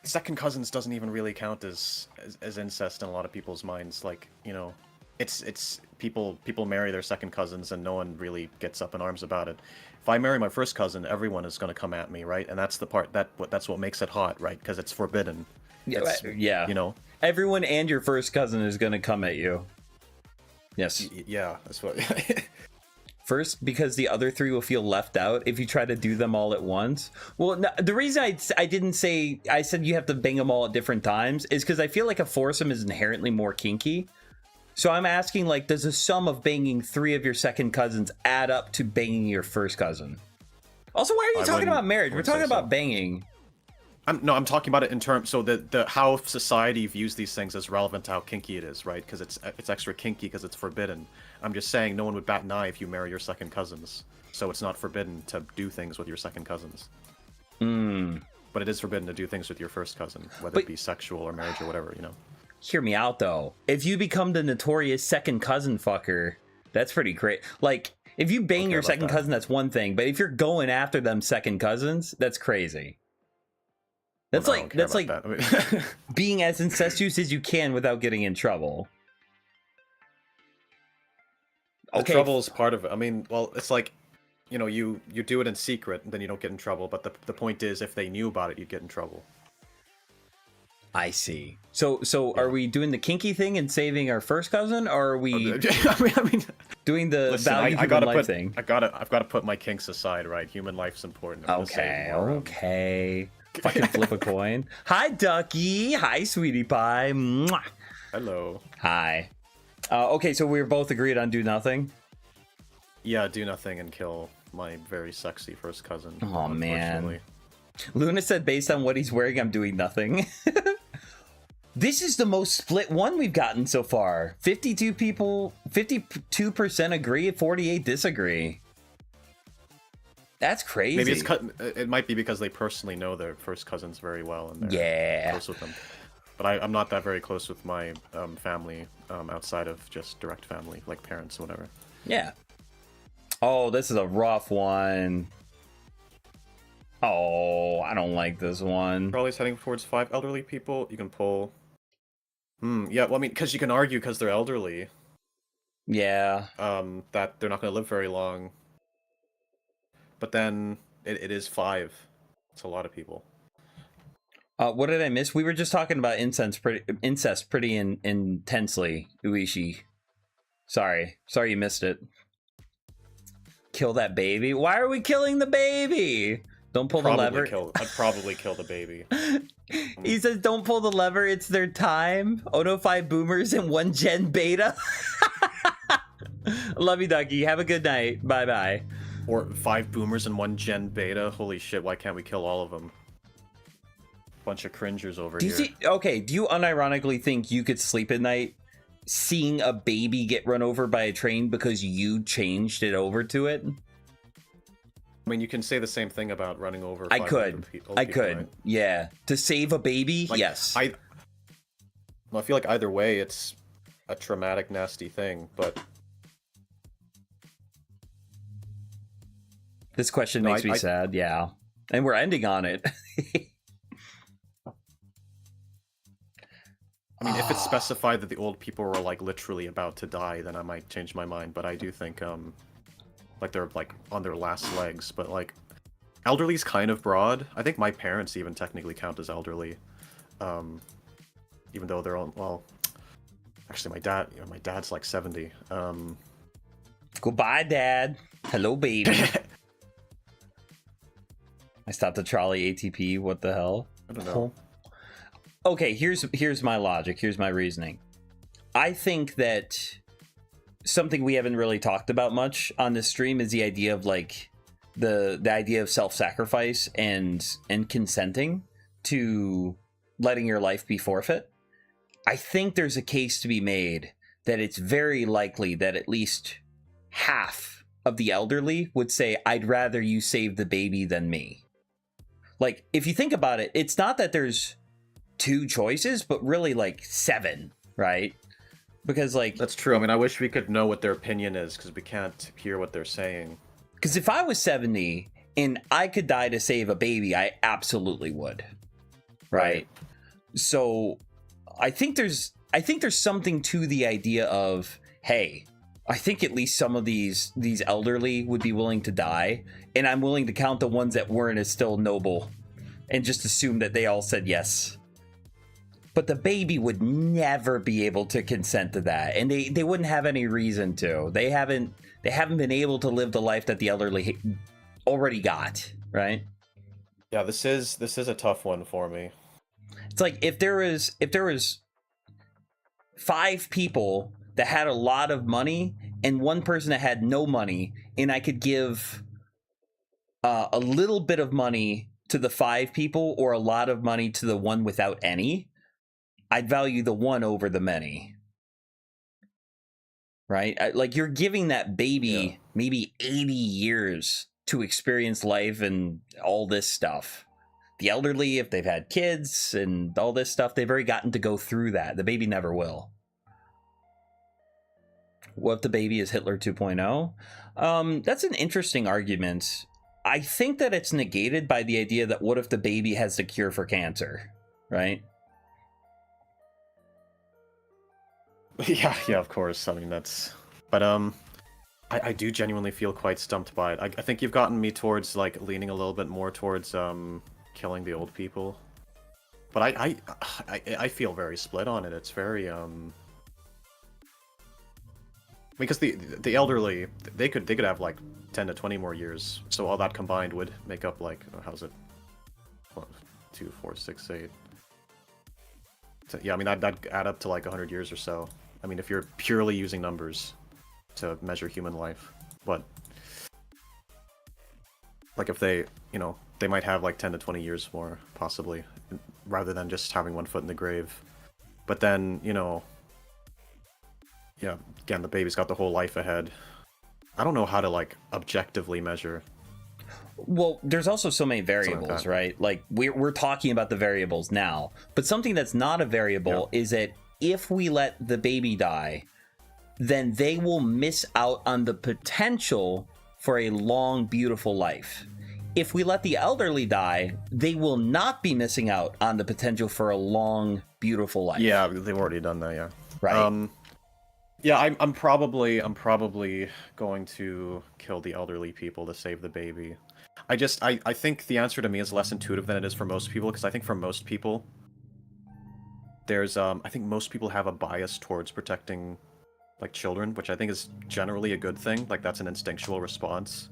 second cousins doesn't even really count as incest in a lot of people's minds. Like, you know, it's people marry their second cousins and no one really gets up in arms about it. If I marry my first cousin, everyone is going to come at me, right? And that's the part that's what makes it hot, right? Because it's forbidden. Yeah. You know. Everyone and your first cousin is going to come at you. Yes. Yeah, that's what. First, because the other three will feel left out if you try to do them all at once. Well, no, the reason I didn't say, I said you have to bang them all at different times is because I feel like a foursome is inherently more kinky. So I'm asking, like, does the sum of banging 3 of your second cousins add up to banging your first cousin? Also, why are you talking about marriage? We're talking about banging. I'm talking about it in terms, so the how society views these things as relevant to how kinky it is, right? Because it's extra kinky because it's forbidden. I'm just saying no one would bat an eye if you marry your second cousins. So it's not forbidden to do things with your second cousins. But it is forbidden to do things with your first cousin, whether it be sexual or marriage or whatever, you know. Hear me out, though. If you become the notorious second cousin fucker, that's pretty great. Like, if you bang your second cousin, that's one thing. But if you're going after them second cousins, that's crazy. That's like I mean, being as incestuous as you can without getting in trouble. Okay. Trouble is part of it. I mean, well, it's like, you know, you do it in secret, and then you don't get in trouble. But the point is, if they knew about it, you'd get in trouble. I see. So yeah. Are we doing the kinky thing and saving our first cousin, or are we I mean, doing the value human life thing? I've got to put my kinks aside, right? Human life's important. Okay. Fucking flip a coin. Hi, Ducky. Hi, sweetie pie. Mwah. Hello. Hi. Okay, so we were both agreed on do nothing? Yeah, do nothing and kill my very sexy first cousin. Oh, man. Luna said based on what he's wearing, I'm doing nothing. This is the most split one we've gotten so far. 52 people, 52% agree, 48 disagree. That's crazy. Maybe it might be because they personally know their first cousins very well and they're close with them. But I'm not that very close with my family outside of just direct family, like parents or whatever. Yeah. Oh, this is a rough one. Oh, I don't like this one. Trolley's heading towards 5 elderly people. You can pull. Yeah, well, I mean, because you can argue because they're elderly. Yeah. That they're not going to live very long. But then it is 5. It's a lot of people. What did I miss? We were just talking about incest pretty intensely, Uishi. Sorry you missed it. Kill that baby? Why are we killing the baby? Don't pull the lever. I'd probably kill the baby. He says, don't pull the lever. It's their time. Oh no, 5 boomers and 1 gen beta. Love you, Ducky. Have a good night. Bye-bye. Or 5 boomers and 1 gen beta. Holy shit, why can't we kill all of them? Bunch of cringers over here. Okay, do you unironically think you could sleep at night seeing a baby get run over by a train because you changed it over to it? I mean, you can say the same thing about running over. I could. Right? Yeah. To save a baby, like, yes. I feel like either way, it's a traumatic, nasty thing, but... This question makes me sad, yeah. And we're ending on it. I mean, if it's specified that the old people were, like, literally about to die, then I might change my mind, but I do think, like, they're, like, on their last legs, but, like, elderly's kind of broad. I think my parents even technically count as elderly, even though they're on, well, actually, my dad's, like, 70. Goodbye, Dad. Hello, baby. I stopped the trolley ATP. What the hell? I don't know. Okay, here's my logic. Here's my reasoning. I think that something we haven't really talked about much on this stream is the idea of like the idea of self-sacrifice and consenting to letting your life be forfeit. I think there's a case to be made that it's very likely that at least half of the elderly would say, I'd rather you save the baby than me. Like, if you think about it, it's not that there's 2 choices, but really like 7, right? Because like... That's true. I mean, I wish we could know what their opinion is, because we can't hear what they're saying. Because if I was 70 and I could die to save a baby, I absolutely would. Right? So I think there's something to the idea of, hey, I think at least some of these elderly would be willing to die, and I'm willing to count the ones that weren't as still noble and just assume that they all said yes. but the baby would never be able to consent to that, and they wouldn't have any reason to. They haven't been able to live the life that the elderly already got, right? Yeah, this is a tough one for me. It's like if there was 5 people that had a lot of money and one person that had no money, and I could give a little bit of money to the 5 people or a lot of money to the one without any, I'd value the one over the many. Right? Like, you're giving that baby maybe 80 years to experience life and all this stuff. The elderly, if they've had kids and all this stuff, they've already gotten to go through that. The baby never will. What if the baby is Hitler 2.0? That's an interesting argument. I think that it's negated by the idea that what if the baby has the cure for cancer, right? Yeah, of course. I mean, that's... But, I do genuinely feel quite stumped by it. I think you've gotten me towards, like, leaning a little bit more towards, killing the old people. But I feel very split on it. It's very, because the elderly, they could have, like, 10 to 20 more years. So all that combined would make up, like, how's it? 2, 4, 6, 8... So, yeah, I mean, that'd add up to, like, 100 years or so. I mean, if you're purely using numbers to measure human life. But, like, if they, you know, they might have, like, 10 to 20 years more, possibly, rather than just having one foot in the grave. But then, you know, yeah, again, the baby's got the whole life ahead. I don't know how to, like, objectively measure. Well, there's also so many variables, right? Like, we're talking about the variables now, but something that's not a variable is that if we let the baby die, then they will miss out on the potential for a long, beautiful life. If we let the elderly die, they will not be missing out on the potential for a long, beautiful life. Yeah, they've already done that, yeah. Right. Yeah, I'm probably going to kill the elderly people to save the baby. I think the answer to me is less intuitive than it is for most people, because I think for most people, there's, I think most people have a bias towards protecting, like, children, which I think is generally a good thing. Like, that's an instinctual response.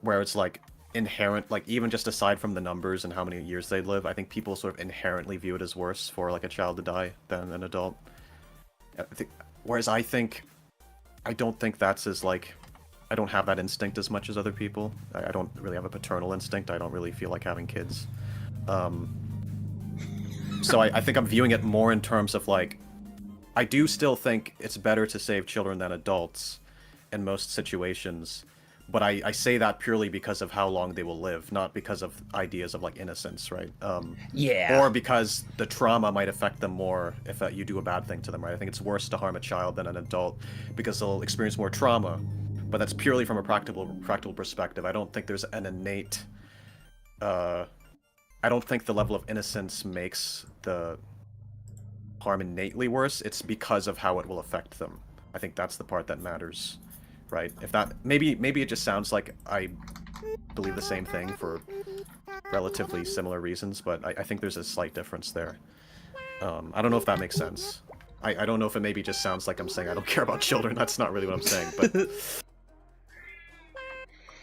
Where it's, like, inherent, like, even just aside from the numbers and how many years they live, I think people sort of inherently view it as worse for, like, a child to die than an adult. Whereas I don't think that's as, like... I don't have that instinct as much as other people. I don't really have a paternal instinct. I don't really feel like having kids. So I think I'm viewing it more in terms of, like... I do still think it's better to save children than adults in most situations. But I say that purely because of how long they will live, not because of ideas of, like, innocence, right? Yeah. Or because the trauma might affect them more if you do a bad thing to them, right? I think it's worse to harm a child than an adult because they'll experience more trauma. But that's purely from a practical perspective. I don't think there's an innate... I don't think the level of innocence makes the harm innately worse. It's because of how it will affect them. I think that's the part that matters, right? If that... Maybe it just sounds like I believe the same thing for relatively similar reasons, but I think there's a slight difference there. I don't know if that makes sense. I don't know if it maybe just sounds like I'm saying I don't care about children. That's not really what I'm saying, but...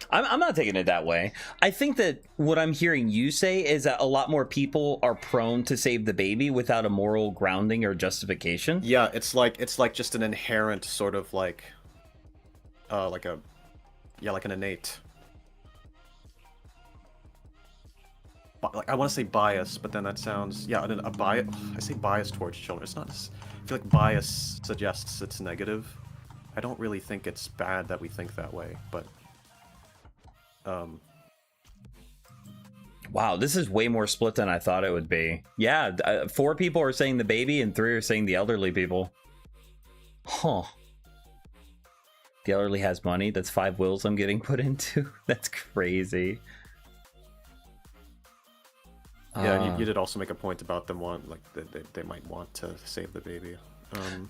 I'm not taking it that way. I think that what I'm hearing you say is that a lot more people are prone to save the baby without a moral grounding or justification. Yeah, it's like just an inherent sort of like an innate. Like, I want to say bias, but then that sounds a bias. I say bias towards children. It's not. I feel like bias suggests it's negative. I don't really think it's bad that we think that way, but. Wow, this is way more split than I thought it would be. Yeah, 4 people are saying the baby and 3 are saying the elderly people. Huh. The elderly has money. That's 5 wills I'm getting put into. That's crazy. Yeah, you did also make a point about them they might want to save the baby.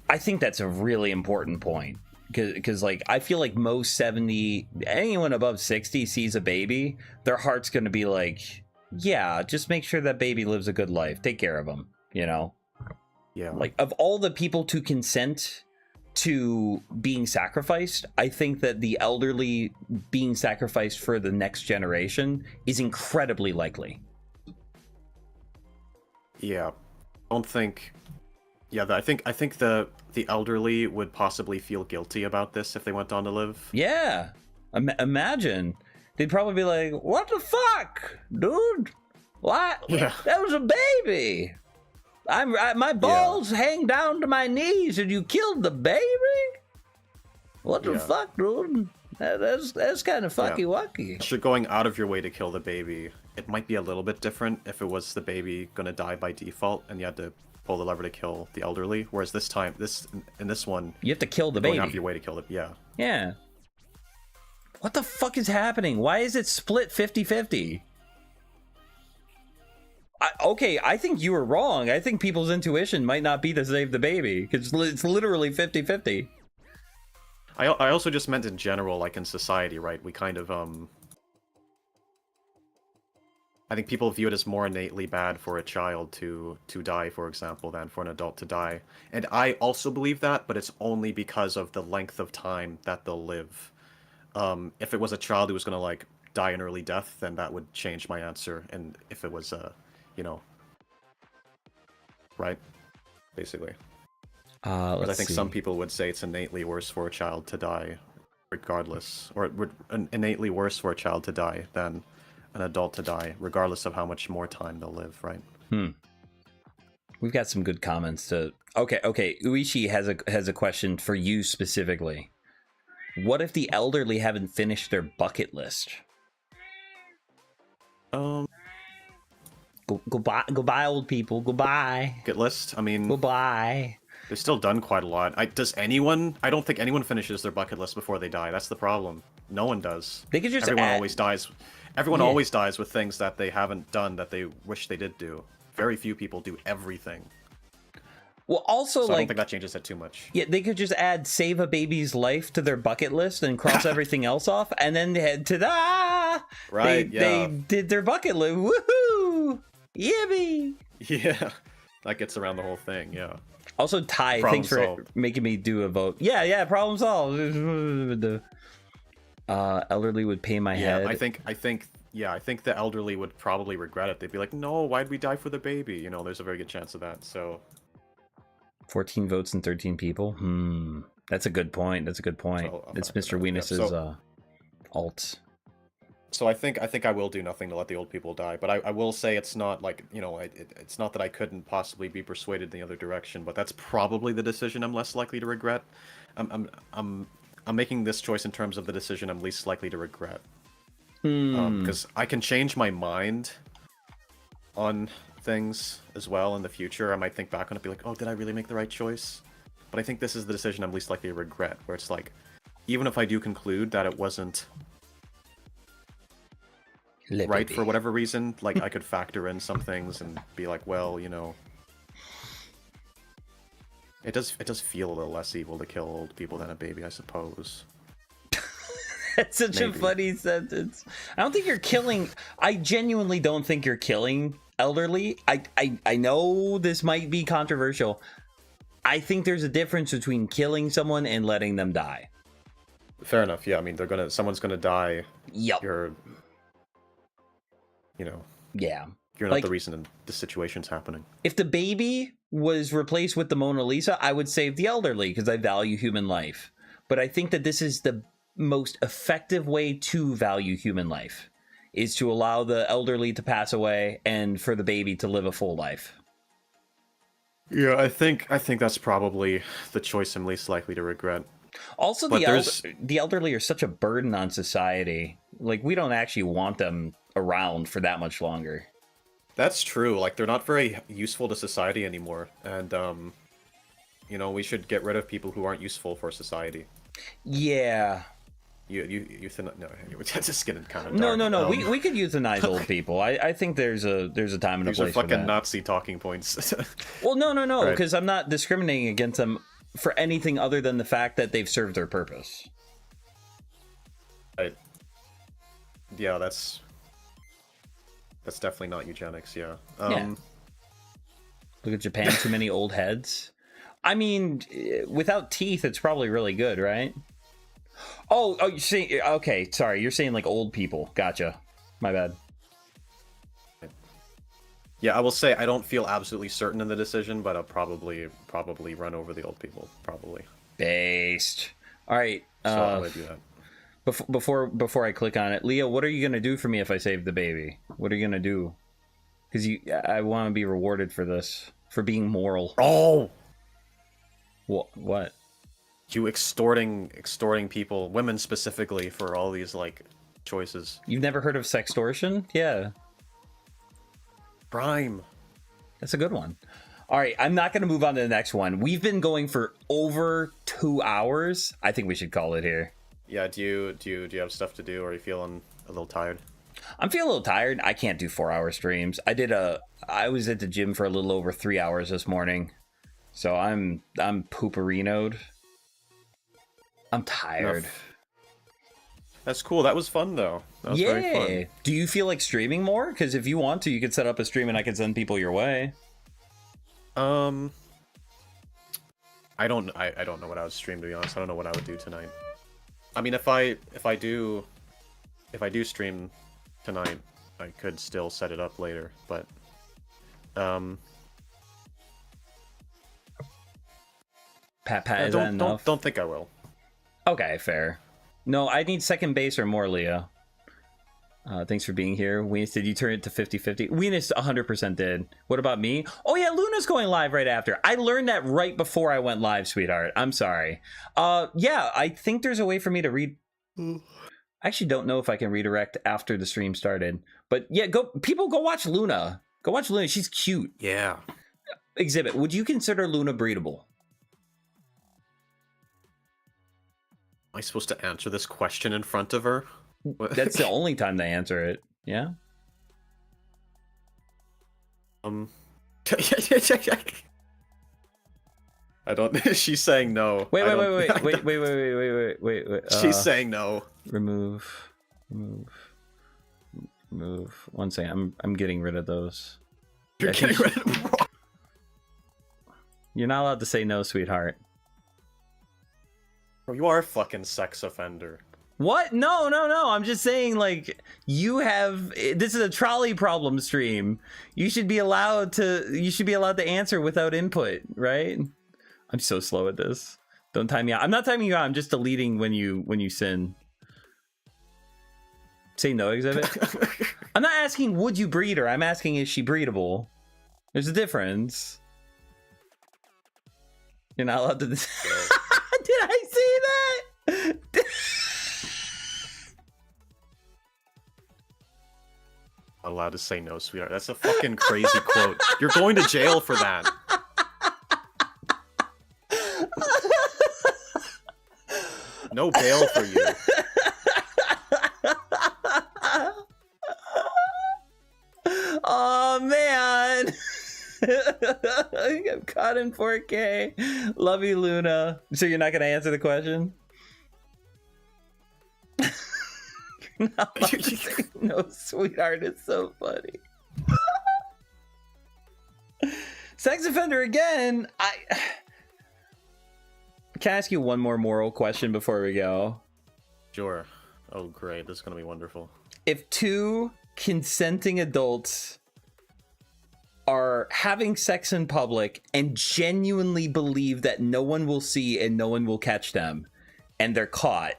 I think that's a really important point. Because like, I feel like most 70, anyone above 60 sees a baby, their heart's going to be like, yeah, just make sure that baby lives a good life. Take care of him, you know? Yeah. Like, of all the people to consent to being sacrificed, I think that the elderly being sacrificed for the next generation is incredibly likely. Yeah. I don't think. Yeah, I think the elderly would possibly feel guilty about this if they went on to live. Yeah. Imagine. They'd probably be like, what the fuck, dude? What? Yeah. That was a baby. My balls hang down to my knees and you killed the baby? What the fuck, dude? That's kind of fucky-wucky. If you're going out of your way to kill the baby, it might be a little bit different if it was the baby gonna die by default and you had to pull the lever to kill the elderly. Whereas this time, in this one, You have to kill the going baby. out of your way to kill it. Yeah. Yeah. What the fuck is happening? Why is it split 50-50? Okay, I think you were wrong. I think people's intuition might not be to save the baby, because it's literally 50-50. I also just meant in general, like in society, right? We kind of I think people view it as more innately bad for a child to die, for example, than for an adult to die. And I also believe that, but it's only because of the length of time that they'll live. If it was a child who was gonna like die an early death, then that would change my answer. And if it was you know, right? Basically. But I think some people would say it's innately worse for a child to die, regardless, or innately worse for a child to die than an adult to die, regardless of how much more time they'll live, right? We've got some good comments to. Okay. Uishi has a question for you specifically. What if the elderly haven't finished their bucket list? Goodbye, old people. Goodbye. Bucket list. I mean, Goodbye. they've still done quite a lot. Does anyone? I don't think anyone finishes their bucket list before they die. That's the problem. No one does. They could just Everyone add- always dies. Everyone always dies with things that they haven't done that they wish they did do. Very few people do everything. Well, also, So I don't like, think that changes it too much. yeah, they could just add save a baby's life to their bucket list and cross everything else off, and then they had ta-da! Right, They did their bucket list. Woohoo! Yippee! Yeah, that gets around the whole thing. Yeah. Also, Ty, Problem thanks for solved. making me do a vote. Yeah, problem solved. Elderly would pay my Yeah, head. I think the elderly would probably regret it. They'd be like, "No, why'd we die for the baby?" You know, there's a very good chance of that. So 14 votes and 13 people. That's a good point. It's Mr. Weenus's alt. So I think I will do nothing to let the old people die, but I will say it's not like, you know, it's not that I couldn't possibly be persuaded in the other direction, but that's probably the decision I'm less likely to regret. I'm making this choice in terms of the decision I'm least likely to regret. Because I can change my mind on things as well in the future. I might think back on it and be like, oh, did I really make the right choice? But I think this is the decision I'm least likely to regret, where it's like, even if I do conclude that it wasn't right for whatever reason, like I could factor in some things and be like, well, you know, it does feel a little less evil to kill old people than a baby, I suppose. That's such a funny sentence. I don't think you're killing. I genuinely don't think you're killing elderly. I know this might be controversial. I think there's a difference between killing someone and letting them die. Fair enough. Yeah, I mean, someone's gonna die. Yep. You're not Like, the reason the situation's happening. if the baby was replaced with the Mona Lisa, I would save the elderly because I value human life. But I think that this is the most effective way to value human life, is to allow the elderly to pass away and for the baby to live a full life. Yeah, I think that's probably the choice I'm least likely to regret. Also, But the elderly are such a burden on society. Like, we don't actually want them around for that much longer. That's true. Like, they're not very useful to society anymore, and you know, we should get rid of people who aren't useful for society. Yeah. No, anyway, that's just getting kind of No. dark. We could euthanize old people. I think there's a time and a These are place for fucking that. Nazi talking points. Well, no, Right. because I'm not discriminating against them for anything other than the fact that they've served their purpose. Yeah, that's That's definitely not eugenics. Yeah. Yeah. Look at Japan, too many old heads. I mean, without teeth, it's probably really good, right? Oh, you're saying, okay, sorry, you're saying like old people. Gotcha. My bad. Yeah, I will say I don't feel absolutely certain in the decision, but I'll probably run over the old people. Probably. Based. All right. So I'm gonna do that. Before I click on it, Leah, what are you gonna do for me if I save the baby? What are you gonna do? Because I want to be rewarded for this, for being moral. Oh. What? You extorting people, women specifically, for all these like choices. You've never heard of sextortion? Yeah. Prime. That's a good one. All right, I'm not going to move on to the next one. We've been going for over 2 hours. I think we should call it here. Yeah, do you have stuff to do, or are you feeling a little tired? I'm feeling a little tired. I can't do 4-hour streams. I was at the gym for a little over 3 hours this morning. So I'm pooperinoed. I'm tired. Enough. That's cool. That was fun, though. That was very fun. Do you feel like streaming more? Because if you want to, you could set up a stream and I could send people your way. I don't know what I would stream, to be honest. I don't know what I would do tonight. I mean, if I do stream tonight, I could still set it up later, but Pat, is that enough? Don't think I will. Okay, fair. No, I need second base or more, Leah. Thanks for being here. Weenus, did you turn it to 50-50? Weenus 100% did. What about me? Oh yeah, Luna's going live right after. I learned that right before I went live, sweetheart. I'm sorry. Yeah, I think there's a way for me to read... I actually don't know if I can redirect after the stream started. But yeah, people go watch Luna. Go watch Luna. She's cute. Yeah. Exhibit, would you consider Luna breedable? Am I supposed to answer this question in front of her? That's the only time they answer it. Yeah. I don't. She's saying no. Wait. She's saying no. Remove. 1 second. I'm getting rid of those. You're getting rid of them. You're not allowed to say no, sweetheart. Bro, you are a fucking sex offender. What? No. I'm just saying, like, you have... This is a trolley problem stream. You should be allowed to answer without input, right? I'm so slow at this. Don't time me out. I'm not timing you out. I'm just deleting when you sin. Say no, Exhibit. I'm not asking, would you breed her? I'm asking, is she breedable? There's a difference. You're not allowed to... Did I see that? Allowed to say no, sweetheart. That's a fucking crazy quote. You're going to jail for that. No bail for you. Oh man. I'm caught in 4K. Love you, Luna. So you're not gonna answer the question? No, sweetheart, it's so funny. Sex offender again. Can I ask you one more moral question before we go? Sure. Oh great, this is gonna be wonderful. If two consenting adults are having sex in public and genuinely believe that no one will see and no one will catch them, and they're caught,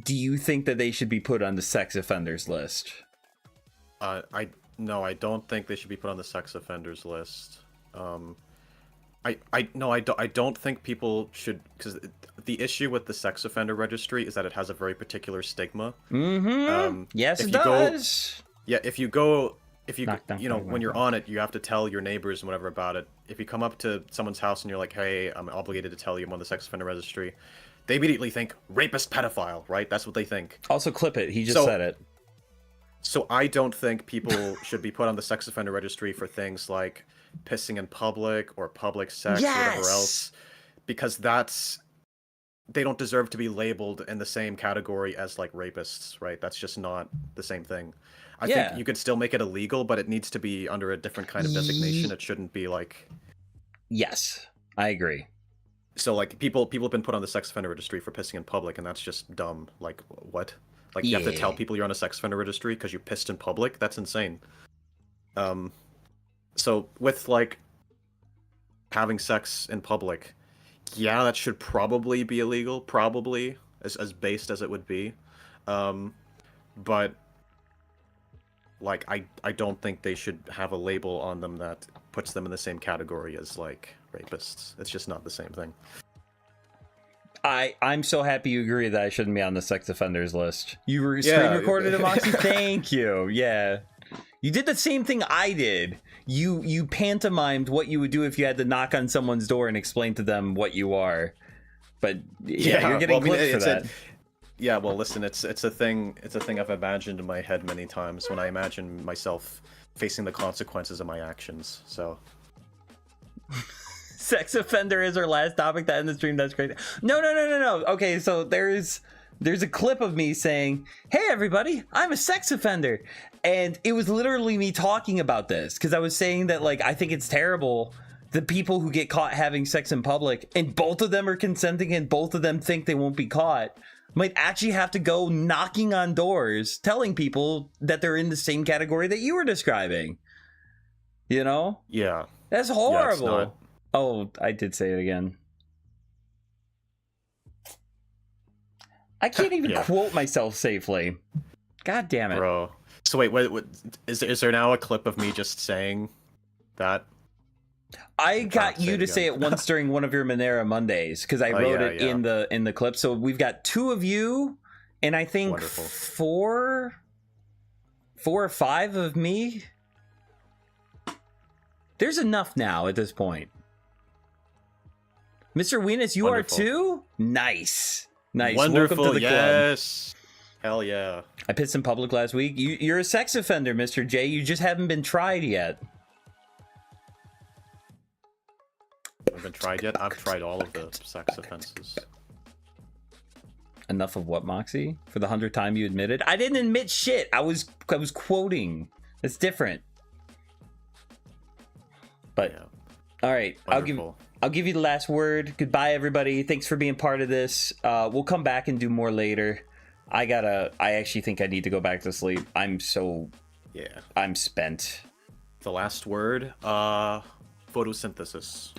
do you think that they should be put on the sex offenders list? I don't think they should be put on the sex offenders list. I don't think people should, because the issue with the sex offender registry is that it has a very particular stigma. Yes, it does. If you when you're on it, you have to tell your neighbors and whatever about it. If you come up to someone's house and you're like, hey, I'm obligated to tell you I'm on the sex offender registry, they immediately think rapist, pedophile, right? That's what they think. Also, clip it. He just said it. So I don't think people should be put on the sex offender registry for things like pissing in public or public sex or whatever else, because that's they don't deserve to be labeled in the same category as like rapists, right? That's just not the same thing. I think you could still make it illegal, but it needs to be under a different kind of designation. It shouldn't be like. Yes, I agree. So like people have been put on the sex offender registry for pissing in public, and that's just dumb. Like what? Like you have to tell people you're on a sex offender registry because you pissed in public? That's insane. So with like having sex in public, yeah, that should probably be illegal, probably as based as it would be. But like I don't think they should have a label on them that puts them in the same category as like rapists. It's just not the same thing. I'm so happy you agree that I shouldn't be on the sex offenders list. You were screen recorded it, Moxie? Thank you. Yeah. You did the same thing I did. You pantomimed what you would do if you had to knock on someone's door and explain to them what you are. But yeah, you're getting clipped for that. Yeah, well, listen, it's a thing I've imagined in my head many times when I imagine myself facing the consequences of my actions. So sex offender is our last topic to end the stream. That's great. No. Okay, so there's a clip of me saying, "Hey everybody, I'm a sex offender." And it was literally me talking about this because I was saying that like I think it's terrible the people who get caught having sex in public and both of them are consenting and both of them think they won't be caught might actually have to go knocking on doors telling people that they're in the same category that you were describing. You know? Yeah. That's horrible. Yeah, it's not... Oh, I did say it again. I can't even quote myself safely. God damn it. Bro. So wait, what is there now a clip of me just saying that? I got you to say it once during one of your Monera Mondays because I wrote it in the clip. So we've got 2 of you, and I think 4 or 5 of me. There's enough now at this point. Mr. Weenus, you are too? Nice. Wonderful. Welcome to the Yes. Hell yeah. I pissed in public last week. You're a sex offender, Mr. J. You just haven't been tried yet. Haven't been tried yet? I've tried all of the sex offenses. Enough of what, Moxie? For the 100th time you admitted? I didn't admit shit. I was quoting. It's different. But all right, wonderful. I'll give you the last word. Goodbye, everybody. Thanks for being part of this. We'll come back and do more later. I actually think I need to go back to sleep. I'm spent. The last word, photosynthesis.